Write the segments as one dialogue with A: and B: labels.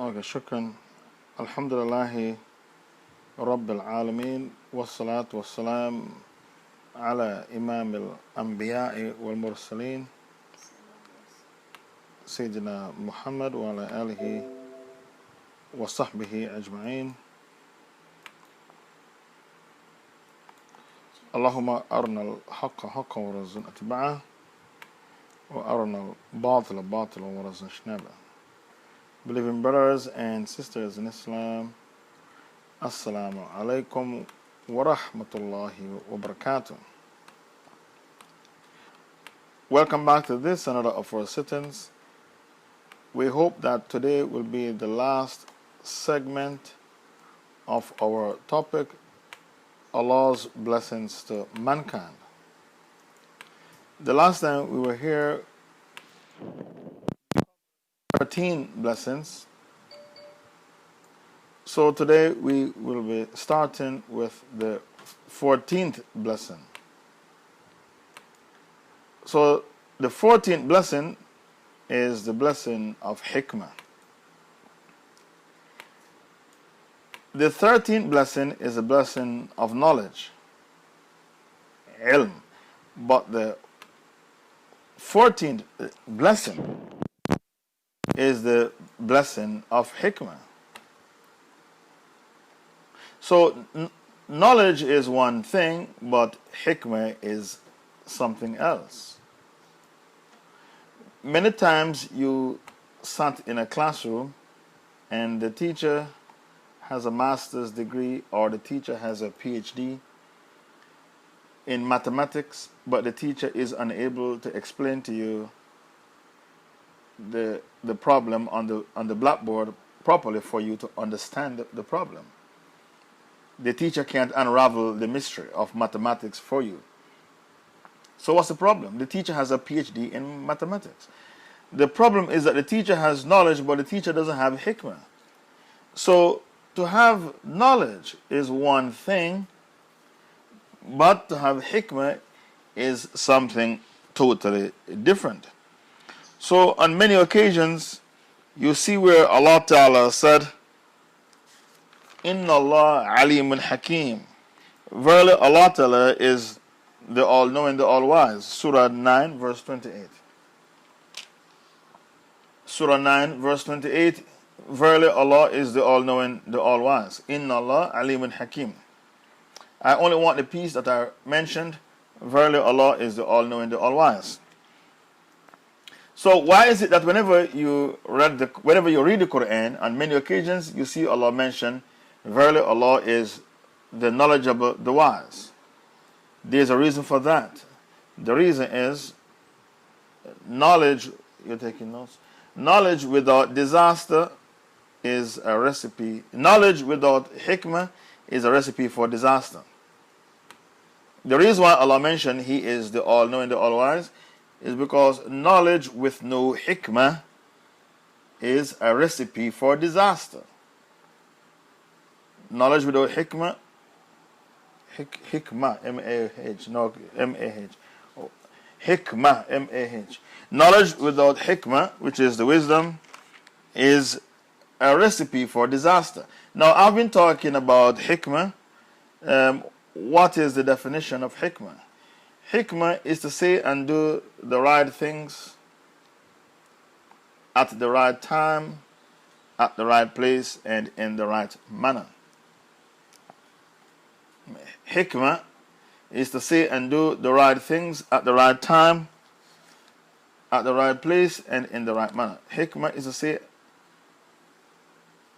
A: Okay, shukran. Alhamdulillahi Rabbil Alameen. Wassalatu wassalam ala Imam al-Anbiya'i wal Mursaleen. Sayyidina Muhammad wa ala alihi wa sahbihi ajma'in. Allahumma arna al-haqqa haqqa wa razun atba'ah. Wa arna al-batila batila wa razun shnaba. Believing brothers and sisters in Islam, Assalamu alaikum wa rahmatullahi wa barakatuh. Welcome back to this, another of our sittings. We hope that today will be the last segment of our topic, Allah's blessings to mankind. The last time we were here, 13 blessings. So today we will be starting with the 14th blessing. So the 14th blessing is the blessing of hikmah. The 13th blessing is a blessing of knowledge, ilm. But the 14th blessing is the blessing of hikmah. So knowledge is one thing, but hikmah is something else. Many times you sat in a classroom and the teacher has a master's degree or the teacher has a PhD in mathematics, but the teacher is unable to explain to you the problem on the blackboard properly for you to understand the problem. The teacher can't unravel the mystery of mathematics for you. So what's the problem? The teacher has a PhD in mathematics. The problem is that the teacher has knowledge, but the teacher doesn't have hikmah. So to have knowledge is one thing, but to have hikmah is something totally different. So on many occasions, you see where Allah Ta'ala said, Inna Allah alimun hakim. Verily Allah Ta'ala is the all-knowing, the all-wise. Surah 9, verse 28. Surah 9, verse 28. Verily Allah is the all-knowing, the all-wise. Inna Allah alimun hakim. I only want the piece that I mentioned. Verily Allah is the all-knowing, the all-wise. So why is it that whenever you read the Quran, on many occasions you see Allah mention, verily Allah is the knowledgeable, the wise? There's a reason for that. The reason is knowledge. You're taking notes. Knowledge without disaster is a recipe. Knowledge without hikmah is a recipe for disaster. The reason why Allah mentioned He is the all-knowing, the all-wise is because knowledge with no hikmah is a recipe for disaster. Knowledge without hikmah, hikmah, M-A-H, no, M-A-H. Oh, hikmah, M-A-H. Knowledge without hikmah, which is the wisdom, is a recipe for disaster. Now, I've been talking about hikmah. What is the definition of hikmah? Hikmah is to say and do the right things at the right time, at the right place, and in the right manner. Hikmah is to say and do the right things at the right time, at the right place, and in the right manner. Hikmah is to say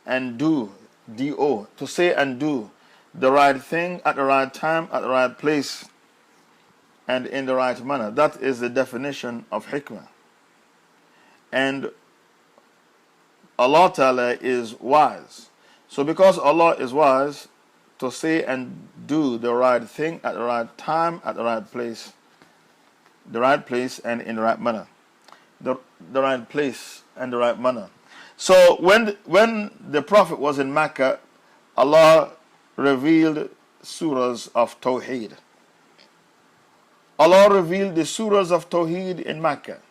A: and do, D-O, to say and do the right thing at the right time, at the right place, and in the right manner. That is the definition of hikmah. And Allah Ta'ala is wise. So because Allah is wise, to say and do the right thing at the right time, at the right place and in the right manner. The right place and the right manner. So when the Prophet was in Mecca, Allah revealed surahs of Tawheed. Allah revealed the surahs of Tawheed in Mecca.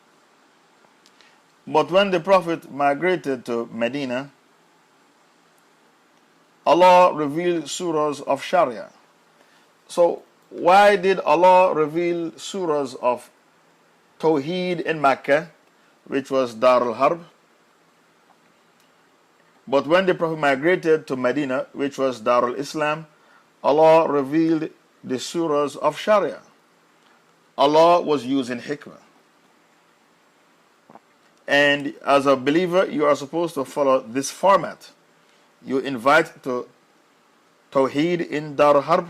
A: But when the Prophet migrated to Medina, Allah revealed surahs of Sharia. So why did Allah reveal surahs of Tawheed in Mecca, which was Dar al-Harb? But when the Prophet migrated to Medina, which was Dar al-Islam, Allah revealed the surahs of Sharia. Allah was using hikmah. And as a believer, you are supposed to follow this format. You invite to Tawheed in Dar al-Harb,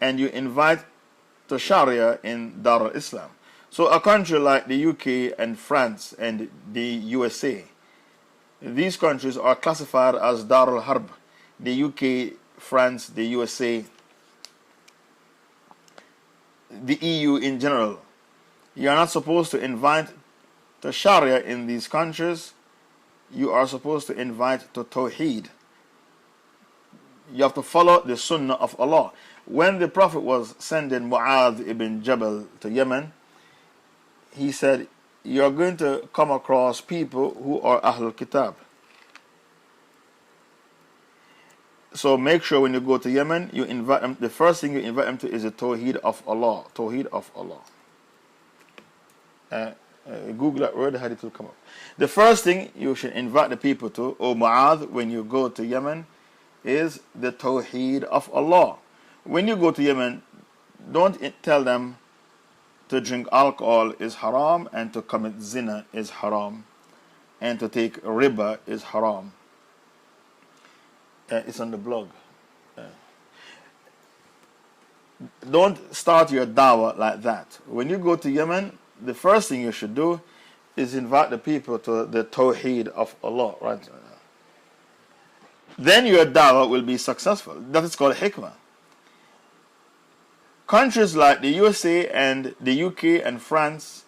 A: and you invite to Sharia in Dar al-Islam. So a country like the UK and France and the USA, these countries are classified as Dar al-Harb. The UK, France, the USA, the EU in general. You are not supposed to invite to Sharia in these countries. You are supposed to invite to Tawheed. You have to follow the Sunnah of Allah. When the Prophet was sending Mu'adh ibn Jabal to Yemen, he said, you are going to come across people who are Ahlul Kitab. So make sure when you go to Yemen, you invite them, the first thing you invite them to is the Tawheed of Allah. Tawheed of Allah. Google that word, how it will come up. The first thing you should invite the people to, O Mu'adh, when you go to Yemen, is the Tawheed of Allah. When you go to Yemen, don't tell them to drink alcohol is haram, and to commit zina is haram, and to take riba is haram. It's on the blog. Don't start your dawah like that. When you go to Yemen, the first thing you should do is invite the people to the Tawheed of Allah. Right? Then your dawah will be successful. That is called hikmah. Countries like the USA and the UK and France,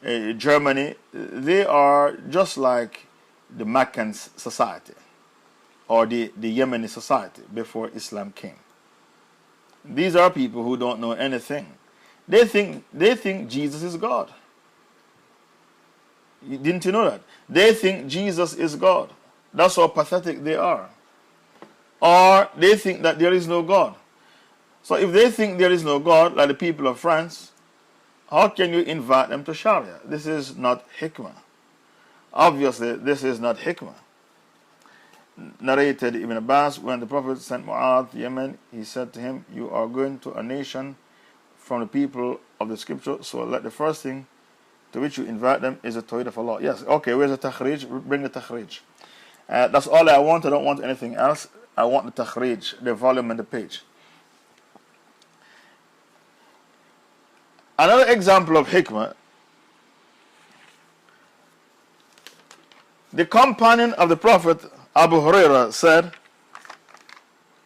A: Germany, they are just like the Meccan society or the Yemeni society before Islam came. These are people who don't know anything. They think Jesus is God. Didn't you know that? They think Jesus is God. That's how pathetic they are. Or they think that there is no God. So if they think there is no God, like the people of France, how can you invite them to Sharia? This is not hikmah. Obviously, this is not hikmah. Narrated Ibn Abbas, when the Prophet sent Mu'adh to Yemen, he said to him, you are going to a nation from the people of the scripture, so let the first thing to which you invite them is the Tawheed of Allah. Yes, okay, where's the takhrij? Bring the takhrij. That's all I want. I don't want anything else. I want the takhrij, the volume and the page. Another example of hikmah, the companion of the Prophet, Abu Hurairah, said,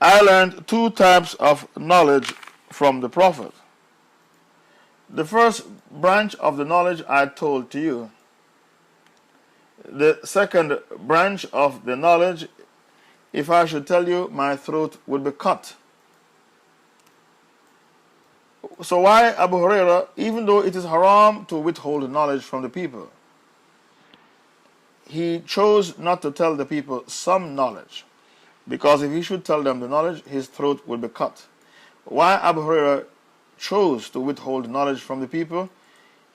A: I learned two types of knowledge from the Prophet. The first branch of the knowledge I told to you. The second branch of the knowledge, if I should tell you, my throat would be cut. So why Abu Hurairah, even though it is haram to withhold knowledge from the people, he chose not to tell the people some knowledge, because if he should tell them the knowledge, his throat would be cut. Why Abu Hurairah chose to withhold knowledge from the people?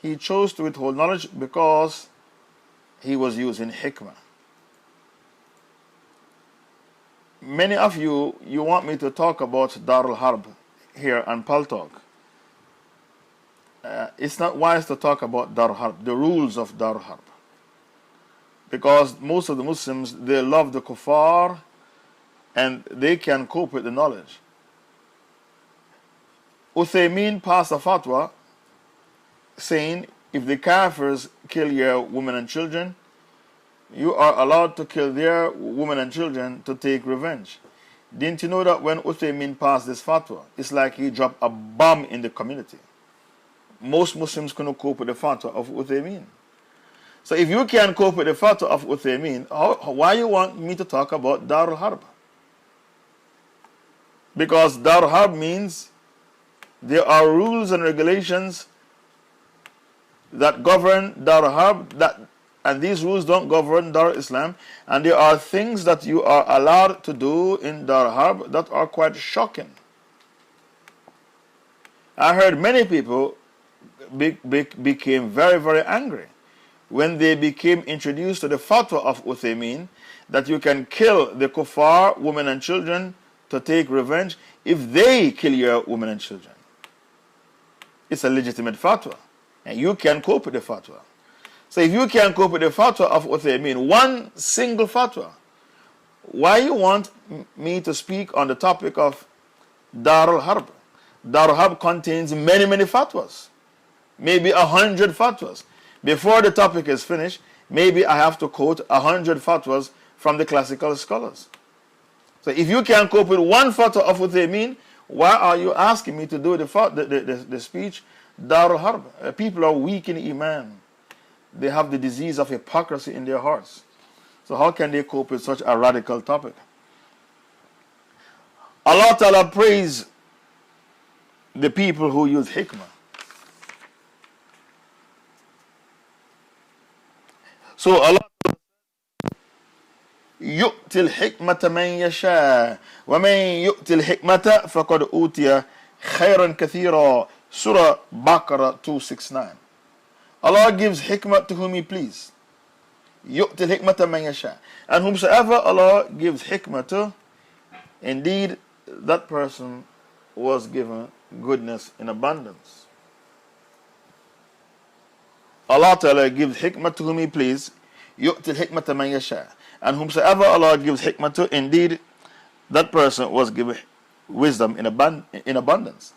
A: He chose to withhold knowledge because he was using hikmah. Many of you want me to talk about Dar al-Harb here on Pal Talk. It's not wise to talk about Dar al-Harb, the rules of Dar al-Harb. Because most of the Muslims, they love the kuffar and they can cope with the knowledge. Uthaymeen passed a fatwa saying, if the kafirs kill your women and children, you are allowed to kill their women and children to take revenge. Didn't you know that when Uthaymeen passed this fatwa, it's like he dropped a bomb in the community? Most Muslims couldn't cope with the fatwa of Uthaymeen. So if you can cope with the fatwa of Uthaymeen, why you want me to talk about Dar al-Harb? Because Dar al-Harb means there are rules and regulations that govern Dar al-Harb that and these rules don't govern Dar Islam, and there are things that you are allowed to do in Dar Harb that are quite shocking. I heard many people became very, very angry when they became introduced to the fatwa of Uthaymeen that you can kill the kuffar, women and children, to take revenge if they kill your women and children. It's a legitimate fatwa, and you can cope with the fatwa. So if you can cope with the fatwa of Uthaymeen, one single fatwa, why you want me to speak on the topic of Darul Harb? Darul Harb contains many, many fatwas, maybe 100 fatwas. Before the topic is finished, maybe I have to quote 100 fatwas from the classical scholars. So if you can cope with one fatwa of Uthaymeen, why are you asking me to do the speech Darul Harb? People are weak in Iman. They have the disease of hypocrisy in their hearts. So how can they cope with such a radical topic? Allah Ta'ala praise the people who use hikmah. So Allah يؤتي الحكمة من يشاء ومن يؤتي الحكمة فقد أوتي خيرا كثيرا. Surah Baqarah 269. Allah gives hikmah to whom He please. يؤتي الحكمة من يشاء. And whomsoever Allah gives hikmah to, indeed that person was given goodness in abundance. Allah Ta'ala gives hikmah to whom He please. يؤتي الحكمة من يشاء. And whomsoever Allah gives hikmah to, indeed that person was given wisdom in abundance.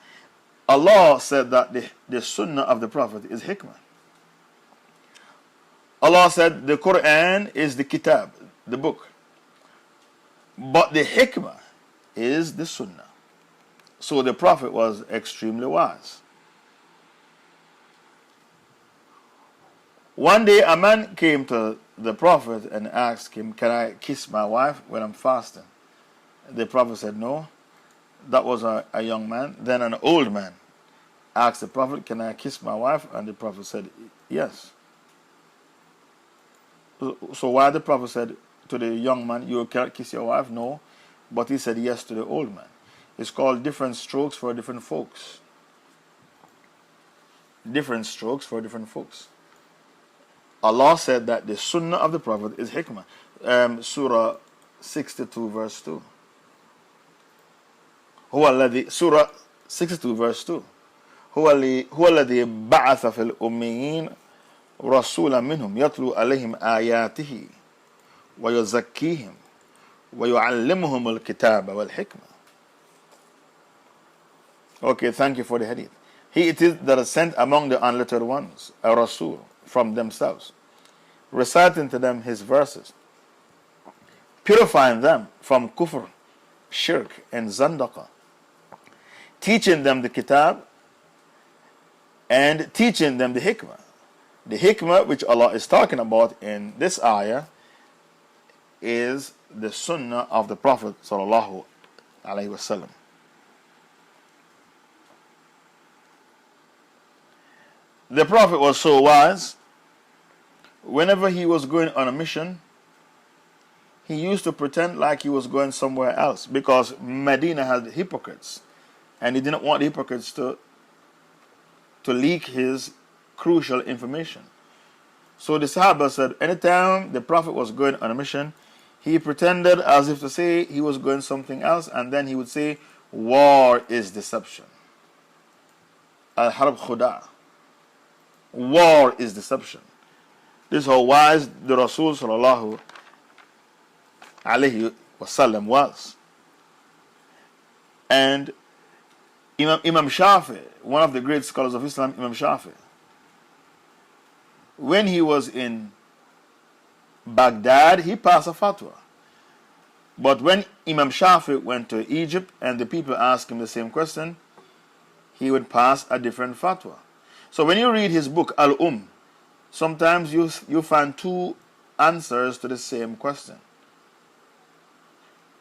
A: Allah said that the sunnah of the Prophet is hikmah. Allah said the Quran is the kitab, the book. But the hikmah is the sunnah. So the Prophet was extremely wise. One day a man came to the Prophet and asked him, "Can I kiss my wife when I'm fasting?" The Prophet said no. That was a young man. Then an old man asked the Prophet, "Can I kiss my wife?" And the Prophet said yes. So why the Prophet said to the young man, "You cannot kiss your wife"? No. But he said yes to the old man. It's called different strokes for different folks. Different strokes for different folks. Allah said that the sunnah of the Prophet is hikmah. Surah 62 verse 2. Surah 62 verse 2. هو الذي بعث في الأميين رسولا منهم يتلو عليهم آياته ويزكيهم ويعلمهم الكتاب والحكمة. Okay, thank you for the hadith. He it is that is sent among the unlettered ones, a Rasul, from themselves, reciting to them his verses, purifying them from kufr, shirk, and zandaqa, teaching them the kitab, and teaching them the hikmah. The hikmah which Allah is talking about in this ayah is the sunnah of the Prophet sallallahu alaihi wasallam. The Prophet was so wise, whenever he was going on a mission, he used to pretend like he was going somewhere else, because Medina had hypocrites, and he didn't want the hypocrites to leak his crucial information. So the Sahaba said anytime the Prophet was going on a mission, he pretended as if to say he was going something else, and then he would say, "War is deception. Al-Harb Khuda." War is deception. This is how wise the Rasul sallallahu alaihi wasallam was. And Imam Shafi, one of the great scholars of Islam, Imam Shafi, when he was in Baghdad, he passed a fatwa. But when Imam Shafi went to Egypt and the people asked him the same question, he would pass a different fatwa. So when you read his book, sometimes you find two answers to the same question,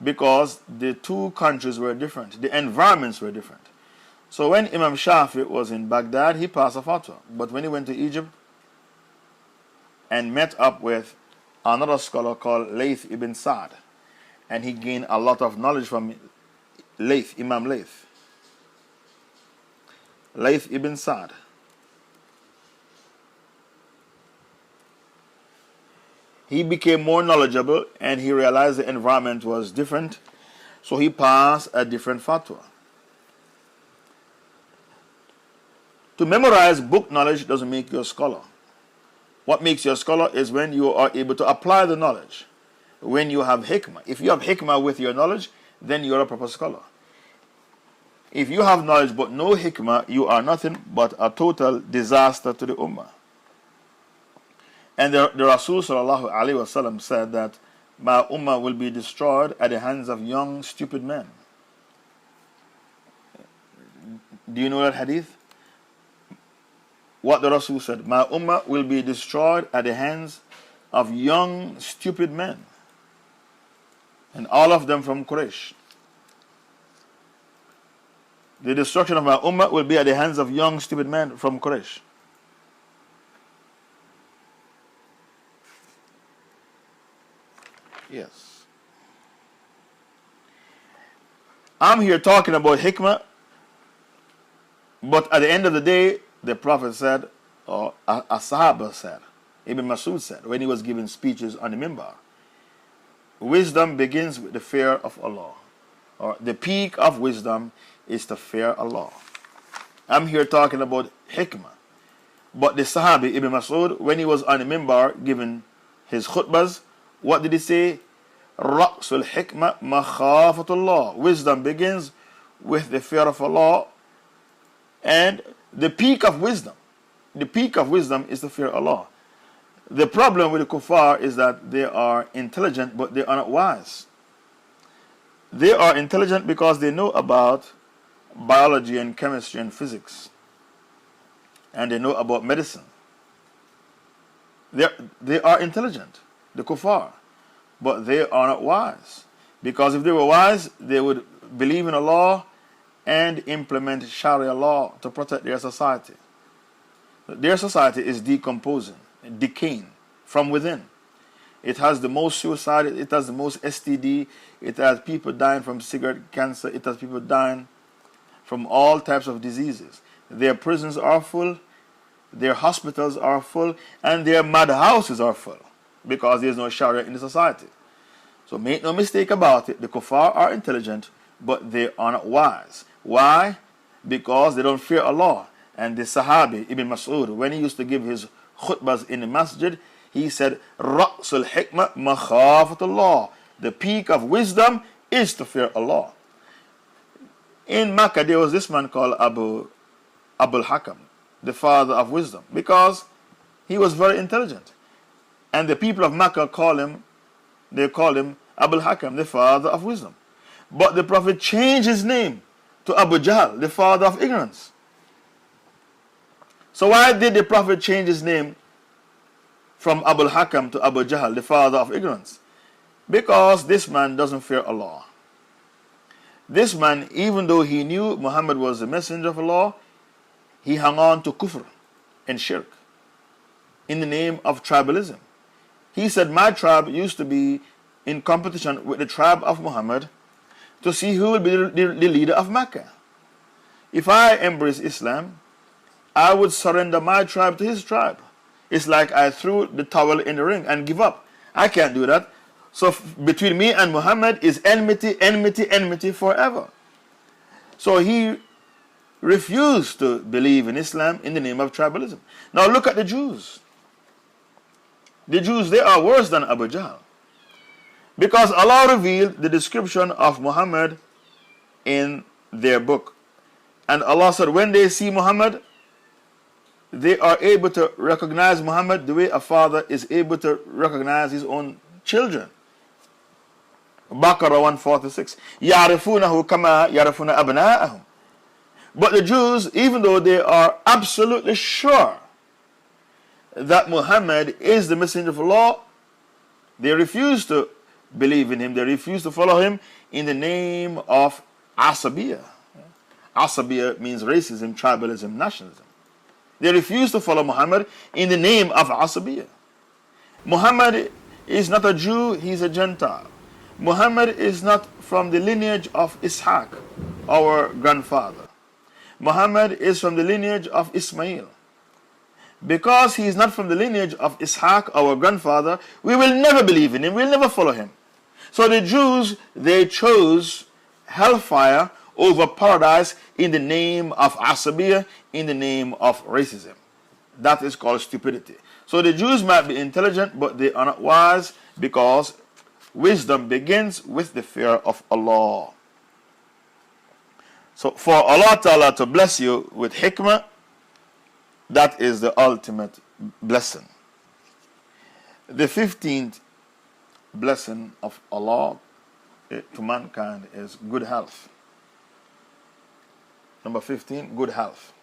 A: because the two countries were different, the environments were different. So when Imam Shafi was in Baghdad, he passed a fatwa. But when he went to Egypt, and met up with another scholar called Layth ibn Sa'd, and he gained a lot of knowledge from Imam Layth ibn Sa'd. He became more knowledgeable and he realized the environment was different, so he passed a different fatwa. To memorize book knowledge doesn't make you a scholar. What makes you a scholar is when you are able to apply the knowledge. When you have hikmah. If you have hikmah with your knowledge, then you are a proper scholar. If you have knowledge but no hikmah, you are nothing but a total disaster to the ummah. And the Rasul sallallahu alaihi wasallam said that my ummah will be destroyed at the hands of young, stupid men. Do you know that hadith? What the Rasul said, my ummah will be destroyed at the hands of young, stupid men. And all of them from Quraysh. The destruction of my ummah will be at the hands of young, stupid men from Quraysh. Yes. I'm here talking about hikmah, but at the end of the day, the Prophet said, or a Sahaba said, Ibn Masud said, when he was giving speeches on the minbar, wisdom begins with the fear of Allah. Or the peak of wisdom is to fear Allah. I'm here talking about hikmah. But the Sahabi, Ibn Masud, when he was on the minbar giving his khutbahs, what did he say? Ra'sul hikmah makhafatullah. Wisdom begins with the fear of Allah. And the peak of wisdom is the fear of Allah. The problem with the kuffar is that they are intelligent, but they are not wise. They are intelligent because they know about biology and chemistry and physics. And they know about medicine. They are intelligent, the kuffar, but they are not wise. Because if they were wise, they would believe in Allah and implement Sharia law to protect their society. Their society is decomposing, decaying from within. It has the most suicide, it has the most STD, it has people dying from cigarette cancer, it has people dying from all types of diseases. Their prisons are full, their hospitals are full, and their madhouses are full because there is no Sharia in the society. So make no mistake about it, the kuffar are intelligent, but they are not wise. Why? Because they don't fear Allah. And the Sahabi, Ibn Mas'ud, when he used to give his khutbahs in the masjid, he said, Ra'sul hikmah makhafatullah. The peak of wisdom is to fear Allah. In Makkah, there was this man called Abul Hakam, the father of wisdom, because he was very intelligent. And the people of Makkah call him Abul Hakam, the father of wisdom. But the Prophet changed his name to Abu Jahl, the father of ignorance. So why did the Prophet change his name from Abul Hakam to Abu Jahl, the father of ignorance? Because this man doesn't fear Allah. This man, even though he knew Muhammad was the messenger of Allah, he hung on to kufr and shirk in the name of tribalism. He said, my tribe used to be in competition with the tribe of Muhammad to see who will be the leader of Mecca. If I embrace Islam, I would surrender my tribe to his tribe. It's like I threw the towel in the ring and give up. I can't do that. So between me and Muhammad is enmity, enmity, enmity forever. So he refused to believe in Islam in the name of tribalism. Now look at the Jews. The Jews, they are worse than Abu Jahl. Because Allah revealed the description of Muhammad in their book. And Allah said, when they see Muhammad, they are able to recognize Muhammad the way a father is able to recognize his own children. Baqarah 146. يَعْرِفُونَهُ كَمَا يَعْرِفُونَ أَبْنَاءَهُم. But the Jews, even though they are absolutely sure that Muhammad is the messenger of Allah, they refuse to believe in him. They refuse to follow him in the name of Asabiyah. Asabiyah means racism, tribalism, nationalism. They refuse to follow Muhammad in the name of Asabiyah. Muhammad is not a Jew, he's a Gentile. Muhammad is not from the lineage of Ishaq, our grandfather. Muhammad is from the lineage of Ismail. Because he is not from the lineage of Ishaq, our grandfather, we will never believe in him, we'll never follow him. So the Jews, they chose hellfire over paradise in the name of Asabiyah, in the name of racism. That is called stupidity. So the Jews might be intelligent, but they are not wise, because wisdom begins with the fear of Allah. So for Allah Ta'ala to bless you with hikmah, that is the ultimate blessing. The 15th blessing of Allah to mankind is good health. Number 15, good health.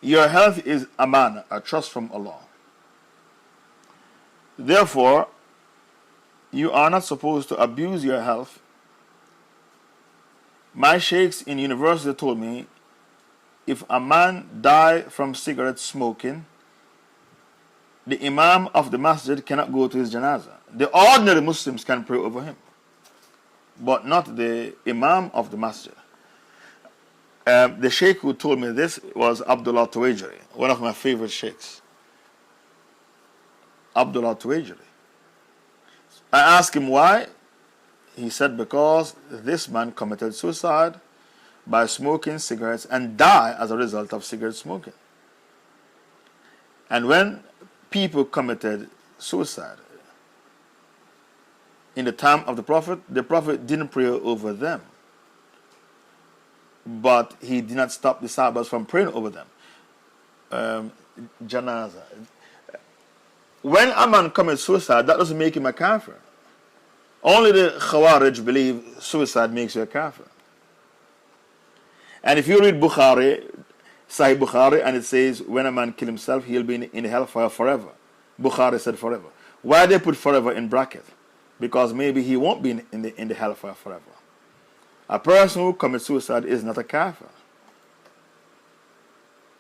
A: Your health is amana, a trust from Allah. Therefore, you are not supposed to abuse your health. My sheikhs in university told me, if a man die from cigarette smoking, the imam of the masjid cannot go to his janazah. The ordinary Muslims can pray over him, but not the imam of the masjid. The sheikh who told me this was Abdullah Tuwajiri, one of my favorite sheikhs. Abdullah Tuwajiri. I asked him why. He said because this man committed suicide by smoking cigarettes and died as a result of cigarette smoking. And when people committed suicide in the time of the Prophet didn't pray over them. But he did not stop the Sahabas from praying over them. Janazah. When a man commits suicide, that doesn't make him a kafir. Only the Khawarij believe suicide makes you a kafir. And if you read Bukhari, Sahih Bukhari, and it says when a man kills himself, he'll be in the hellfire forever. Bukhari said forever. Why they put forever in bracket? Because maybe he won't be in the hellfire forever. A person who commits suicide is not a kafir.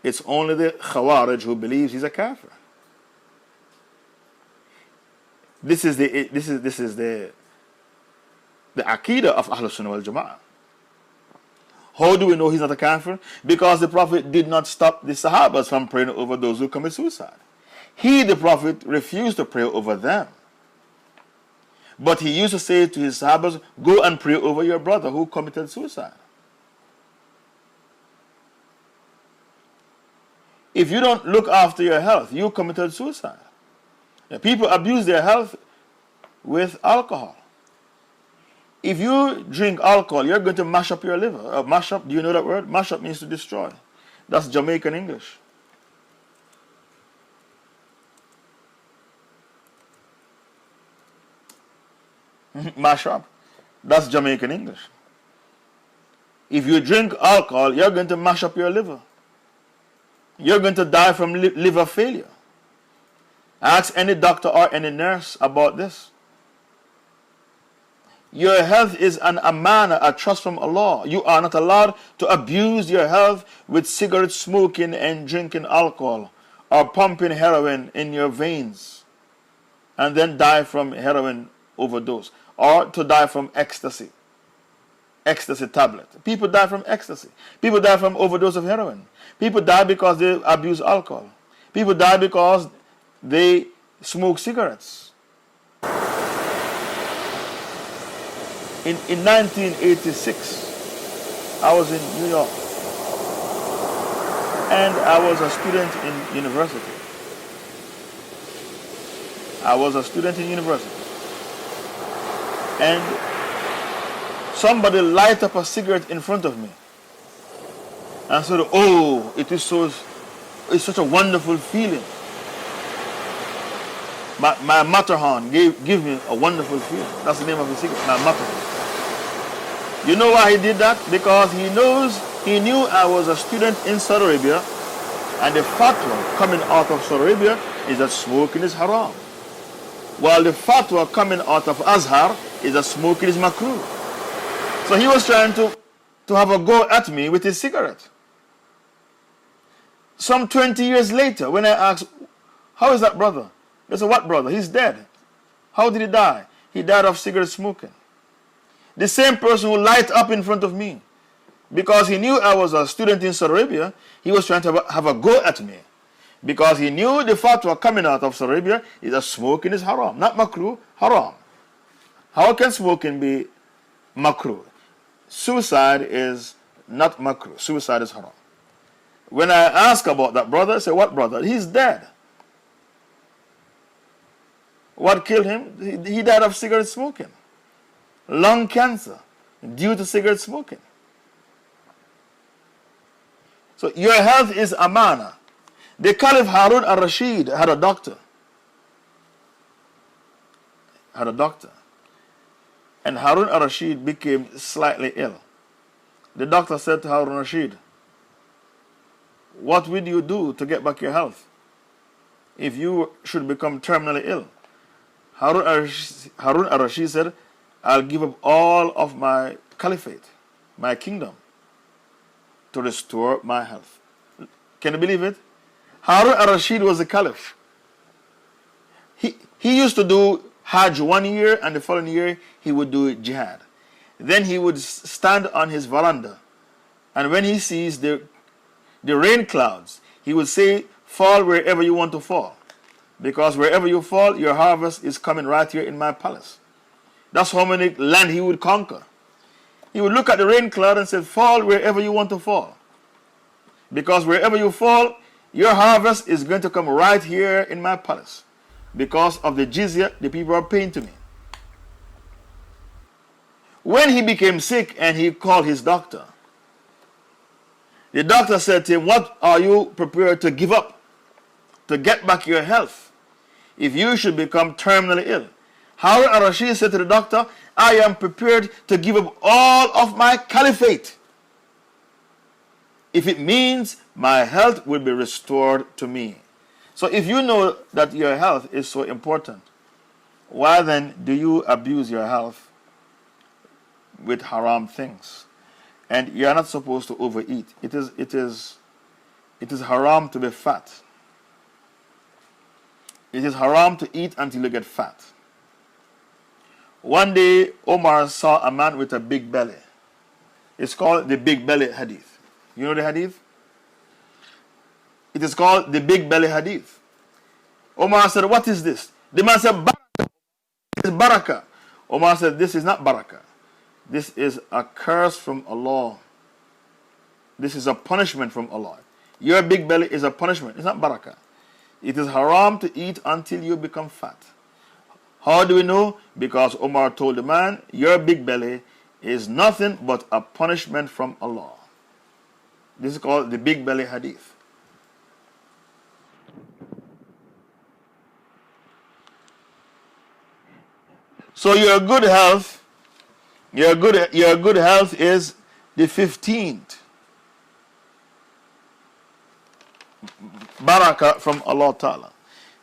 A: It's only the Khawarij who believes he's a kafir. This is the Aqidah of Ahlul Sunnah wal Jama'ah. How do we know he's not a kafir? Because the Prophet did not stop the Sahabas from praying over those who commit suicide. He, the Prophet, refused to pray over them. But he used to say to his Sahabas, go and pray over your brother who committed suicide. If you don't look after your health, you committed suicide. People abuse their health with alcohol. If you drink alcohol, you're going to mash up your liver. Mash up, do you know that word? Mash up means to destroy. That's Jamaican English. Mash up. That's Jamaican English. If you drink alcohol, you're going to mash up your liver. You're going to die from liver failure. Ask any doctor or any nurse about this. Your health is an amana, a trust from Allah. You are not allowed to abuse your health with cigarette smoking and drinking alcohol or pumping heroin in your veins and then die from heroin overdose, or to die from ecstasy tablet. People die from ecstasy. People die from overdose of heroin. People die because they abuse alcohol. People die because they smoke cigarettes. In 1986, I was in New York, and I was a student in university. And somebody light up a cigarette in front of me and said, oh, it's such a wonderful feeling. My Matterhorn give me a wonderful feeling. That's the name of the cigarette, my Matterhorn. You know why he did that? Because he knew I was a student in Saudi Arabia, and the fatwa coming out of Saudi Arabia is that smoking is haram, while the fatwa coming out of Azhar is that smoking is makruh. So he was trying to have a go at me with his cigarette. Some 20 years later, when I asked, how is that, brother? They said, what brother? He's dead. How did he die? He died of cigarette smoking. The same person who light up in front of me, because he knew I was a student in Saudi Arabia, he was trying to have a go at me. Because he knew the fatwa coming out of Saudi Arabia is that smoking is haram. Not makruh, haram. How can smoking be makruh? Suicide is not makruh. Suicide is haram. When I ask about that brother, I say, what brother? He's dead. What killed him? He died of cigarette smoking. Lung cancer due to cigarette smoking. So your health is amana. The Caliph Harun al-Rashid had a doctor. And Harun al-Rashid became slightly ill. The doctor said to Harun al-Rashid, what will you do to get back your health if you should become terminally ill? Harun al-Rashid said, I'll give up all of my caliphate, my kingdom, to restore my health. Can you believe it? Harun al-Rashid was the caliph. He used to do Hajj 1 year, and the following year he would do jihad. Then he would stand on his veranda, and when he sees the rain clouds, he would say, fall wherever you want to fall. Because wherever you fall, your harvest is coming right here in my palace. That's how many land he would conquer. He would look at the rain cloud and say, fall wherever you want to fall. Because wherever you fall, your harvest is going to come right here in my palace. Because of the jizya the people are paying to me. When he became sick and he called his doctor, the doctor said to him, what are you prepared to give up to get back your health if you should become terminally ill? Harun al-Rashid said to the doctor, I am prepared to give up all of my caliphate if it means my health will be restored to me. So if you know that your health is so important, why then do you abuse your health with haram things? And you are not supposed to overeat. It is haram to be fat. It is haram to eat until you get fat. One day, Omar saw a man with a big belly. It's called the big belly hadith. You know the hadith? It is called the big belly hadith. Omar said, what is this? The man said, barakah. It is barakah. Omar said, this is not barakah. This is a curse from Allah. This is a punishment from Allah. Your big belly is a punishment. It's not barakah. It is haram to eat until you become fat. How do we know? Because Omar told the man, your big belly is nothing but a punishment from Allah. This is called the big belly hadith. So your good health, your good health is the 15th barakah from Allah Ta'ala.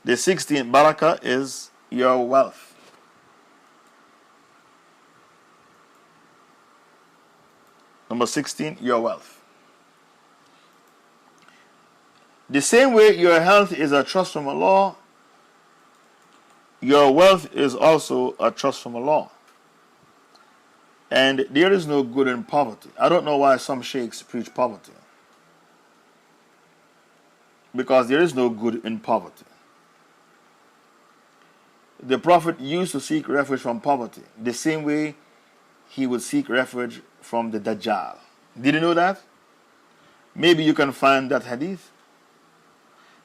A: The 16th barakah is your wealth. Number 16, your wealth. The same way your health is a trust from Allah, your wealth is also a trust from Allah. And there is no good in poverty. I don't know why some sheikhs preach poverty. Because there is no good in poverty. The Prophet used to seek refuge from poverty, the same way he would seek refuge from the Dajjal. Did you know that? Maybe you can find that hadith.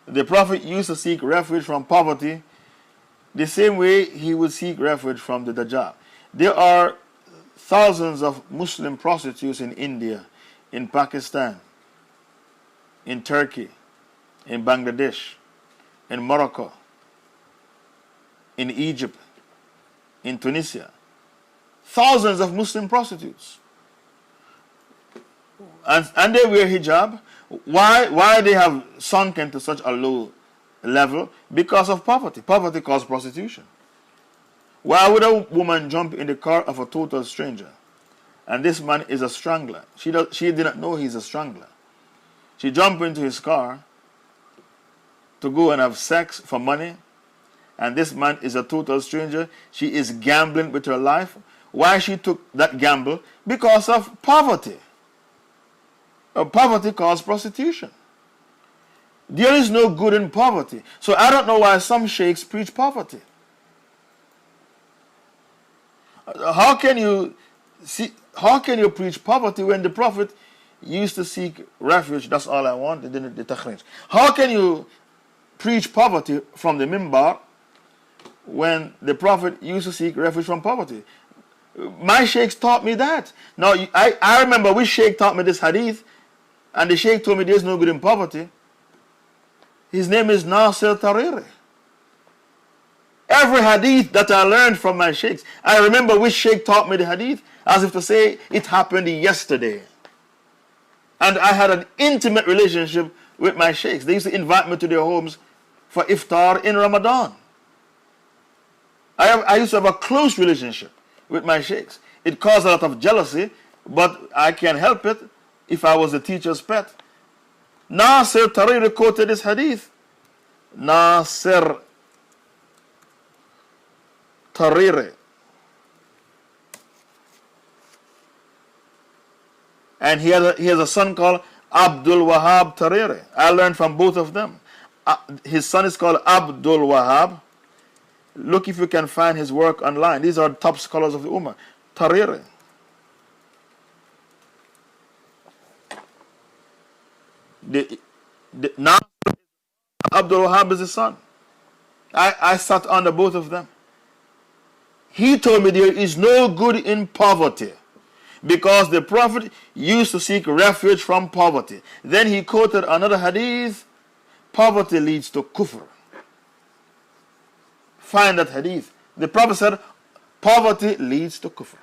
A: The Prophet used to seek refuge from poverty, the same way he would seek refuge from the Dajjal. There are thousands of Muslim prostitutes in India, in Pakistan, in Turkey, in Bangladesh, in Morocco, in Egypt, in Tunisia. Thousands of Muslim prostitutes. And they wear hijab. Why they have sunken to such a low level? Because of poverty. Poverty caused prostitution. Why would a woman jump in the car of a total stranger? And this man is a strangler. She did not know he's a strangler. She jumped into his car to go and have sex for money, and this man is a total stranger. She is gambling with her life. Why she took that gamble? Because of poverty. Poverty caused prostitution. There is no good in poverty. So I don't know why some sheikhs preach poverty. How can you preach poverty when the Prophet used to seek refuge? That's all I want. How can you preach poverty from the minbar when the Prophet used to seek refuge from poverty? My sheikhs taught me that. Now, I remember which sheikh taught me this hadith, and the sheikh told me there's no good in poverty. His name is Nasir Tariri. Every hadith that I learned from my sheikhs, I remember which sheikh taught me the hadith, as if to say it happened yesterday. And I had an intimate relationship with my sheikhs. They used to invite me to their homes for iftar in Ramadan. I used to have a close relationship with my sheikhs. It caused a lot of jealousy, but I can't help it if I was the teacher's pet. Nasir Tariri quoted this hadith. Nasir Tariri. And he has a son called Abdul Wahab Tariri. I learned from both of them. His son is called Abdul Wahab. Look if you can find his work online. These are top scholars of the Ummah. Tariri. Now Abdul Wahab is his son. I sat under both of them. He told me there is no good in poverty because the Prophet used to seek refuge from poverty. Then he quoted another hadith, poverty leads to kufr. Find that hadith. The Prophet said, poverty leads to kufr.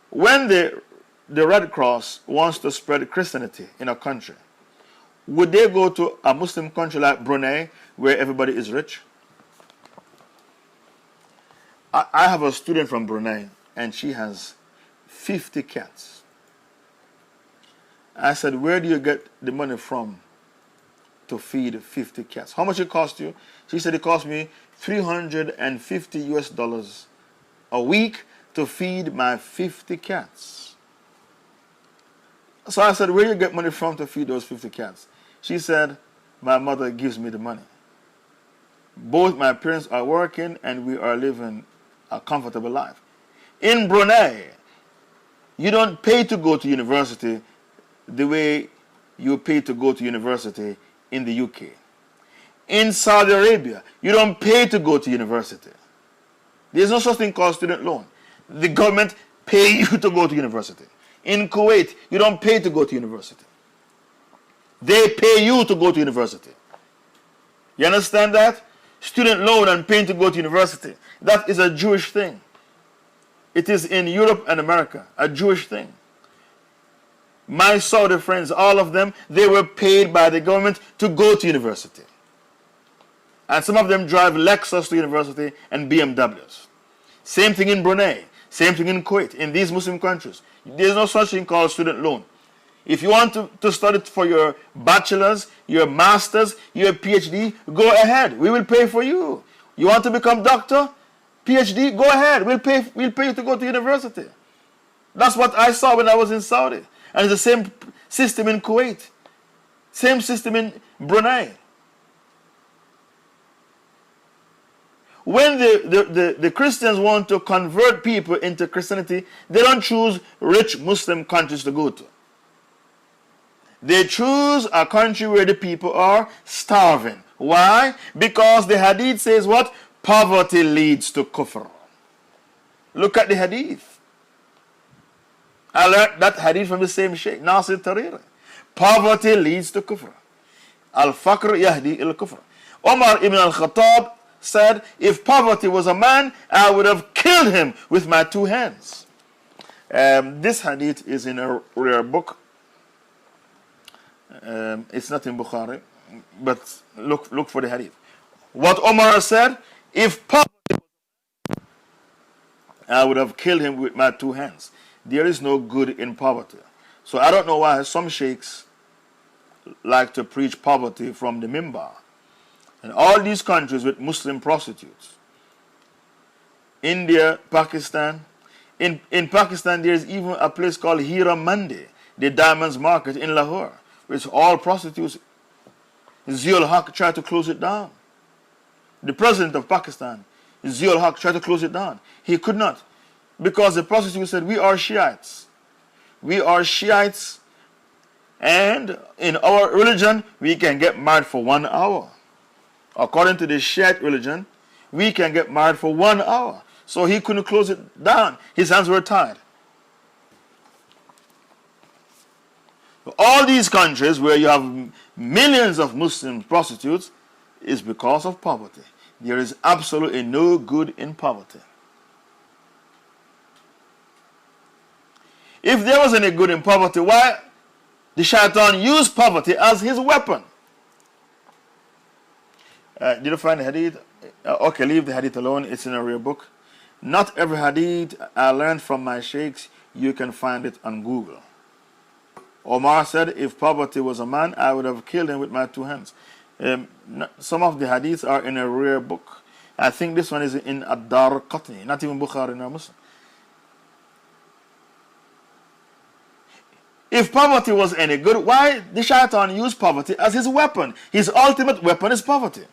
A: When the Red Cross wants to spread Christianity in a country, would they go to a Muslim country like Brunei where everybody is rich? I have a student from Brunei and she has 50 cats. I said, where do you get the money from to feed 50 cats? How much it cost you? She said, it cost me $350 a week to feed my 50 cats. So I said, where do you get money from to feed those 50 cats? She said, my mother gives me the money. Both my parents are working and we are living a comfortable life. In Brunei, you don't pay to go to university the way you pay to go to university in the UK. In Saudi Arabia, you don't pay to go to university. There's no such thing called student loan. The government pay you to go to university. In Kuwait, you don't pay to go to university. They pay you to go to university. You understand that? Student loan and paying to go to university. That is a Jewish thing. It is in Europe and America, a Jewish thing. My Saudi friends, all of them, they were paid by the government to go to university. And some of them drive Lexus to university and BMWs. Same thing in Brunei. Same thing in Kuwait. In these Muslim countries, there's no such thing called student loan. If you want to study for your bachelor's, your master's, your PhD, go ahead. We will pay for you. You want to become doctor, PhD, go ahead. We'll pay you to go to university. That's what I saw when I was in Saudi. And it's the same system in Kuwait. Same system in Brunei. When the Christians want to convert people into Christianity, they don't choose rich Muslim countries to go to. They choose a country where the people are starving. Why? Because the hadith says what? Poverty leads to kufr. Look at the hadith. I learned that hadith from the same Sheikh, Nasir Tariri. Poverty leads to kufr. Al-Faqr yahdi il-kufr. Umar ibn al-Khattab said, if poverty was a man, I would have killed him with my two hands. This hadith is in a rare book. It's not in Bukhari, but look for the hadith. What Omar said, if poverty was a man, I would have killed him with my two hands. There is no good in poverty. So I don't know why some sheikhs like to preach poverty from the minbar. And all these countries with Muslim prostitutes. India, Pakistan. In Pakistan, there is even a place called Hira Mandi, the diamonds market in Lahore, which all prostitutes. Ziaul Haq tried to close it down. The president of Pakistan, Ziaul Haq, tried to close it down. He could not, because the prostitutes said, we are Shiites. We are Shiites, and in our religion, we can get married for 1 hour. According to the Shiite religion, we can get married for 1 hour. So he couldn't close it down. His hands were tied. All these countries where you have millions of Muslim prostitutes is because of poverty. There is absolutely no good in poverty. If there was any good in poverty, why the shaitan used poverty as his weapon? Did you find the hadith? Okay, leave the hadith alone. It's in a real book. Not every hadith I learned from my sheikhs, you can find it on Google. Omar said, if poverty was a man, I would have killed him with my 2 hands. Some of the hadiths are in a rare book. I think this one is in Ad-Dar Qatni, not even Bukhari nor Muslim. If poverty was any good, why the shaitan use poverty as his weapon? His ultimate weapon is poverty.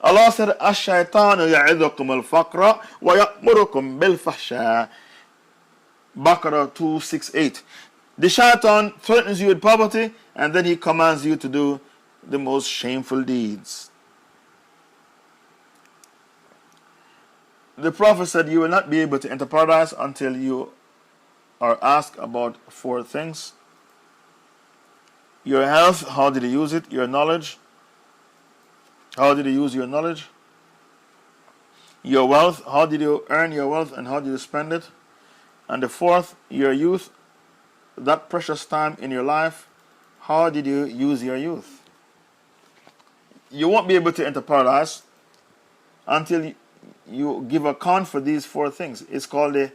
A: Allah said, Ash-shaytanu ya'idukum al-faqra wa ya'murukum bil-fahsha. Baqarah 268. The shaitan threatens you with poverty, and then he commands you to do the most shameful deeds. The Prophet said, you will not be able to enter paradise until you are asked about 4 things. Your health, how did you use it? Your knowledge, how did you use your knowledge? Your wealth, how did you earn your wealth and how did you spend it? And the 4th, your youth, that precious time in your life, how did you use your youth? You won't be able to enter paradise until you give account for these 4 things. It's called the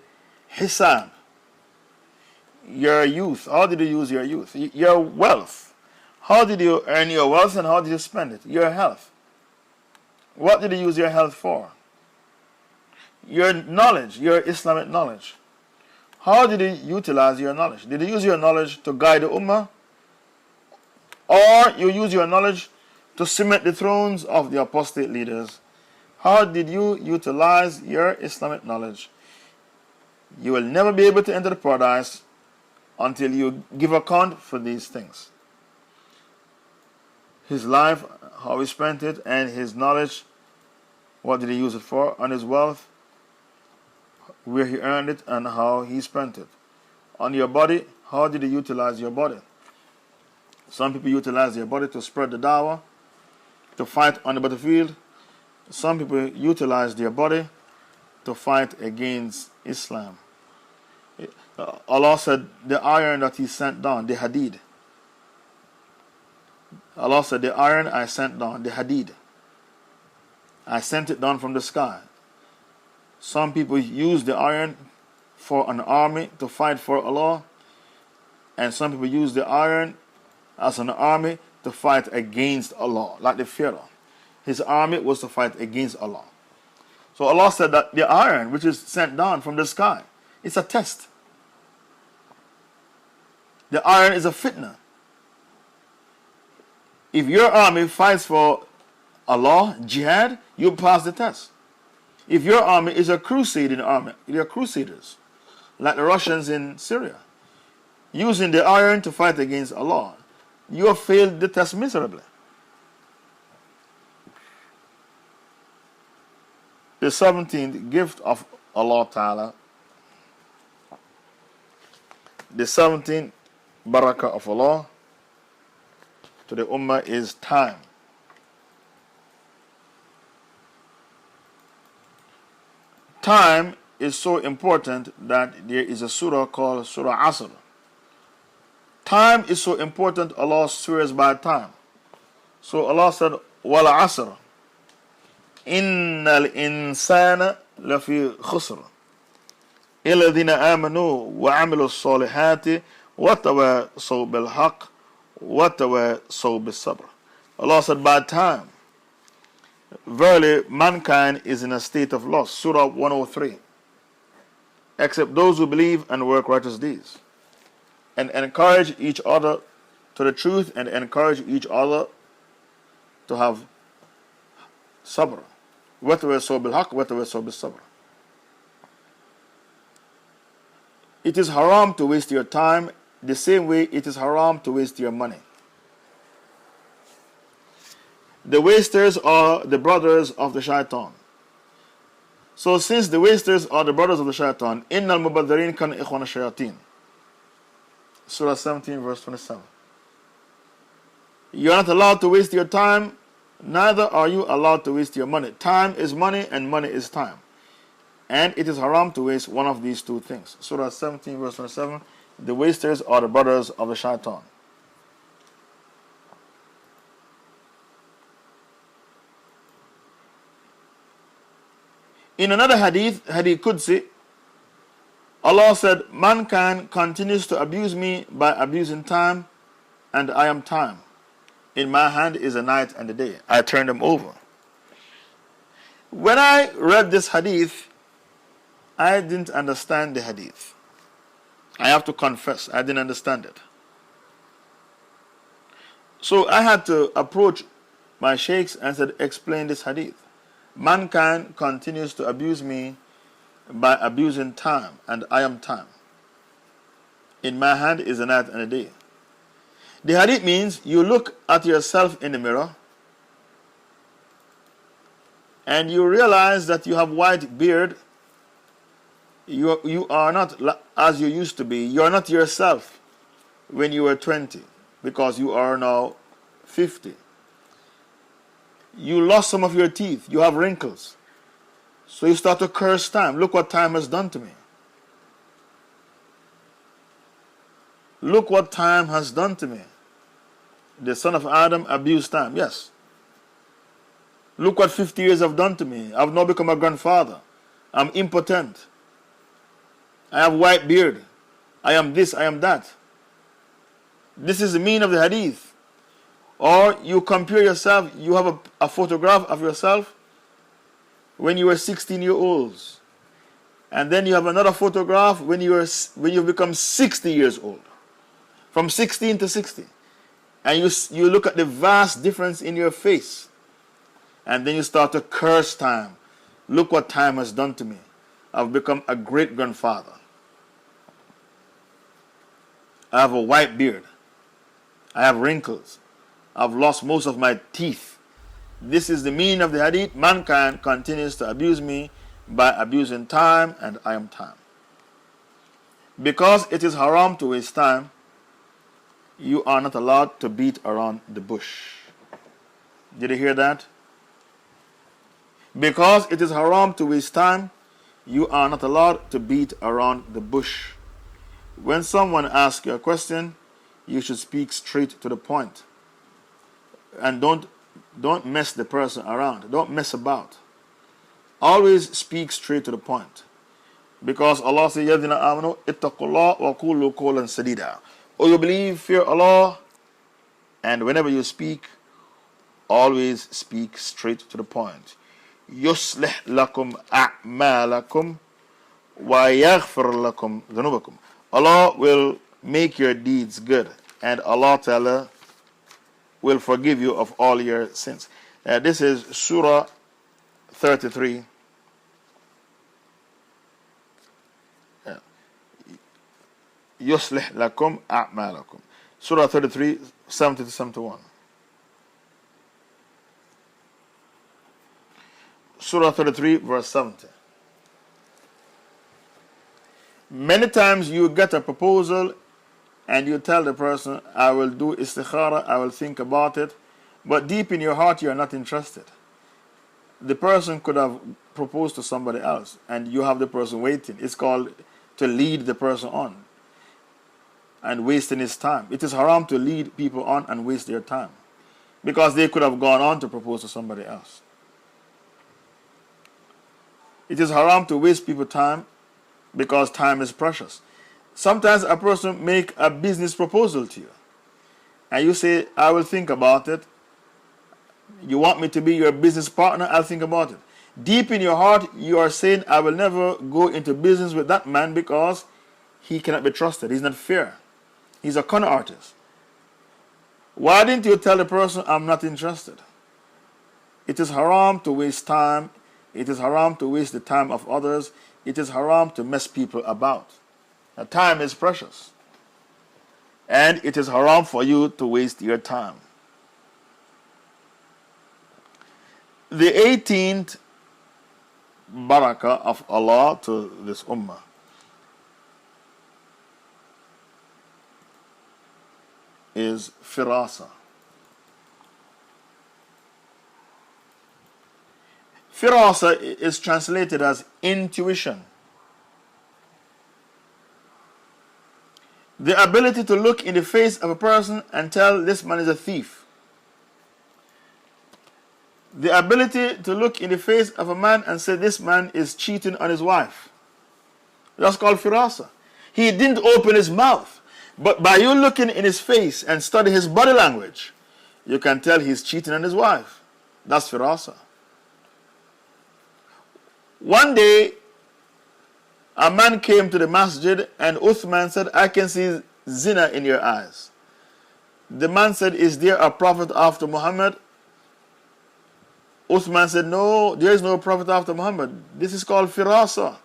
A: hisab. Your youth, how did you use your youth? Your wealth, how did you earn your wealth and how did you spend it? Your health, what did you use your health for? Your knowledge, your Islamic knowledge, how did you utilize your knowledge? Did you use your knowledge to guide the ummah, or you use your knowledge to cement the thrones of the apostate leaders? How did you utilize your Islamic knowledge? You will never be able to enter the paradise until you give account for these things. His life, how he spent it, and his knowledge, what did he use it for, and his wealth, where he earned it and how he spent it. On your body, how did you utilize your body? Some people utilize their body to spread the dawah, to fight on the battlefield. Some people utilize their body to fight against Islam. Allah said, the iron that he sent down, the hadid. Allah said, the iron I sent down, the hadid. I sent it down from the sky. Some people use the iron for an army to fight for Allah, and some people use the iron as an army to fight against Allah, like the Pharaoh. His army was to fight against Allah. So Allah said that the iron which is sent down from the sky, it's a test. The iron is a fitna. If your army fights for Allah, jihad, you pass the test. If your army is a crusading army, you're crusaders, like the Russians in Syria, using the iron to fight against Allah, you have failed the test miserably. The 17th gift of Allah Ta'ala, the 17th barakah of Allah to the ummah is time. Time is so important that there is a surah called Surah Asr. Time is so important, Allah swears by time. So Allah said, Wal Asr, Innal insana lafi khusr. Illadhina amanu wa amilu salihati wa tawasaw bil haqq wa tawasaw bis sabr. Allah said, by time, verily mankind is in a state of loss. Surah 103. Except those who believe and work righteous deeds, and encourage each other to the truth, and encourage each other to have sabr. وَتَوَسَّوْا بِالْحَقِّ وَتَوَسَّوْا بِالصَّبْرِ. It is haram to waste your time the same way it is haram to waste your money. The wasters are the brothers of the shaitan. So since the wasters are the brothers of the shaitan, إِنَّ الْمُبَذِّرِينَ كَانُوا إِخْوَانَ الشَّيَاطِينَ. Surah 17 verse 27. You are not allowed to waste your time, neither are you allowed to waste your money. Time is money and money is time. And it is haram to waste one of these two things. Surah 17 verse 27. The wasters are the brothers of the shaitan. In another hadith, Hadith Qudsi, Allah said, mankind continues to abuse me by abusing time, and I am time. In my hand is a night and a day. I turn them over. When I read this hadith, I didn't understand the hadith. I have to confess, I didn't understand it. So I had to approach my sheikhs and said, explain this hadith. Mankind continues to abuse me by abusing time, and I am time. In my hand is a night and a day. The hadith means you look at yourself in the mirror and you realize that you have white beard. You are not as you used to be. You are not yourself when you were 20, because you are now 50. You lost some of your teeth. You have wrinkles. So you start to curse time. Look what time has done to me. Look what time has done to me. The son of Adam abused time. Yes. Look what 50 years have done to me. I've now become a grandfather. I'm impotent. I have white beard. I am this, I am that. This is the meaning of the hadith. Or you compare yourself, you have a photograph of yourself when you were 16-year-olds. And then you have another photograph when you become 60 years old. From 16 to 60. And you look at the vast difference in your face. And then you start to curse time. Look what time has done to me. I've become a great grandfather. I have a white beard. I have wrinkles. I've lost most of my teeth. This is the meaning of the hadith. Mankind continues to abuse me by abusing time, and I am time. Because it is haram to waste time, you are not allowed to beat around the bush. Did you hear that? Because it is haram to waste time, you are not allowed to beat around the bush. When someone asks you a question, you should speak straight to the point. And don't mess the person around. Don't mess about. Always speak straight to the point. Because Allah says, يَذِنَ آمَنُوا اتَّقُوا اللَّهَ وَقُولُوا قَوْلًا سَدِيدًا. O you believe, fear Allah, and whenever you speak, always speak straight to the point. يُصْلِحْ لَكُمْ أَعْمَالَكُمْ وَيَغْفِرْ لَكُمْ ذُنُوبَكُمْ. Allah will make your deeds good, and Allah Ta'ala will forgive you of all your sins. This is Surah 33. يُصْلِحْ لَكُمْ أَعْمَالَكُمْ. Surah 33, 70 to 71. Surah 33, verse 70. Many times you get a proposal and you tell the person, I will do istikhara, I will think about it, but deep in your heart you are not interested. The person could have proposed to somebody else and you have the person waiting. It's called to lead the person on and wasting his time. It is haram to lead people on and waste their time, because they could have gone on to propose to somebody else. It is haram to waste people's time, because time is precious. Sometimes a person make a business proposal to you and you say, I will think about it, You want me to be your business partner? I'll think about it. Deep in your heart, you are saying, I will never go into business with that man because he cannot be trusted. He's not fair. He's a con artist. Why didn't you tell the person, I'm not interested? It is haram to waste time. It is haram to waste the time of others. It is haram to mess people about. Now, time is precious. And it is haram for you to waste your time. The 18th barakah of Allah to this ummah is firasa. Firasa is translated as intuition. The ability to look in the face of a person and tell this man is a thief. The ability to look in the face of a man and say this man is cheating on his wife. That's called firasa. He didn't open his mouth, but by you looking in his face and study his body language, you can tell he's cheating on his wife. That's firasa. One day, a man came to the masjid and Uthman said, I can see zina in your eyes. The man said, is there a prophet after Muhammad? Uthman said, no, there is no prophet after Muhammad. This is called firasa,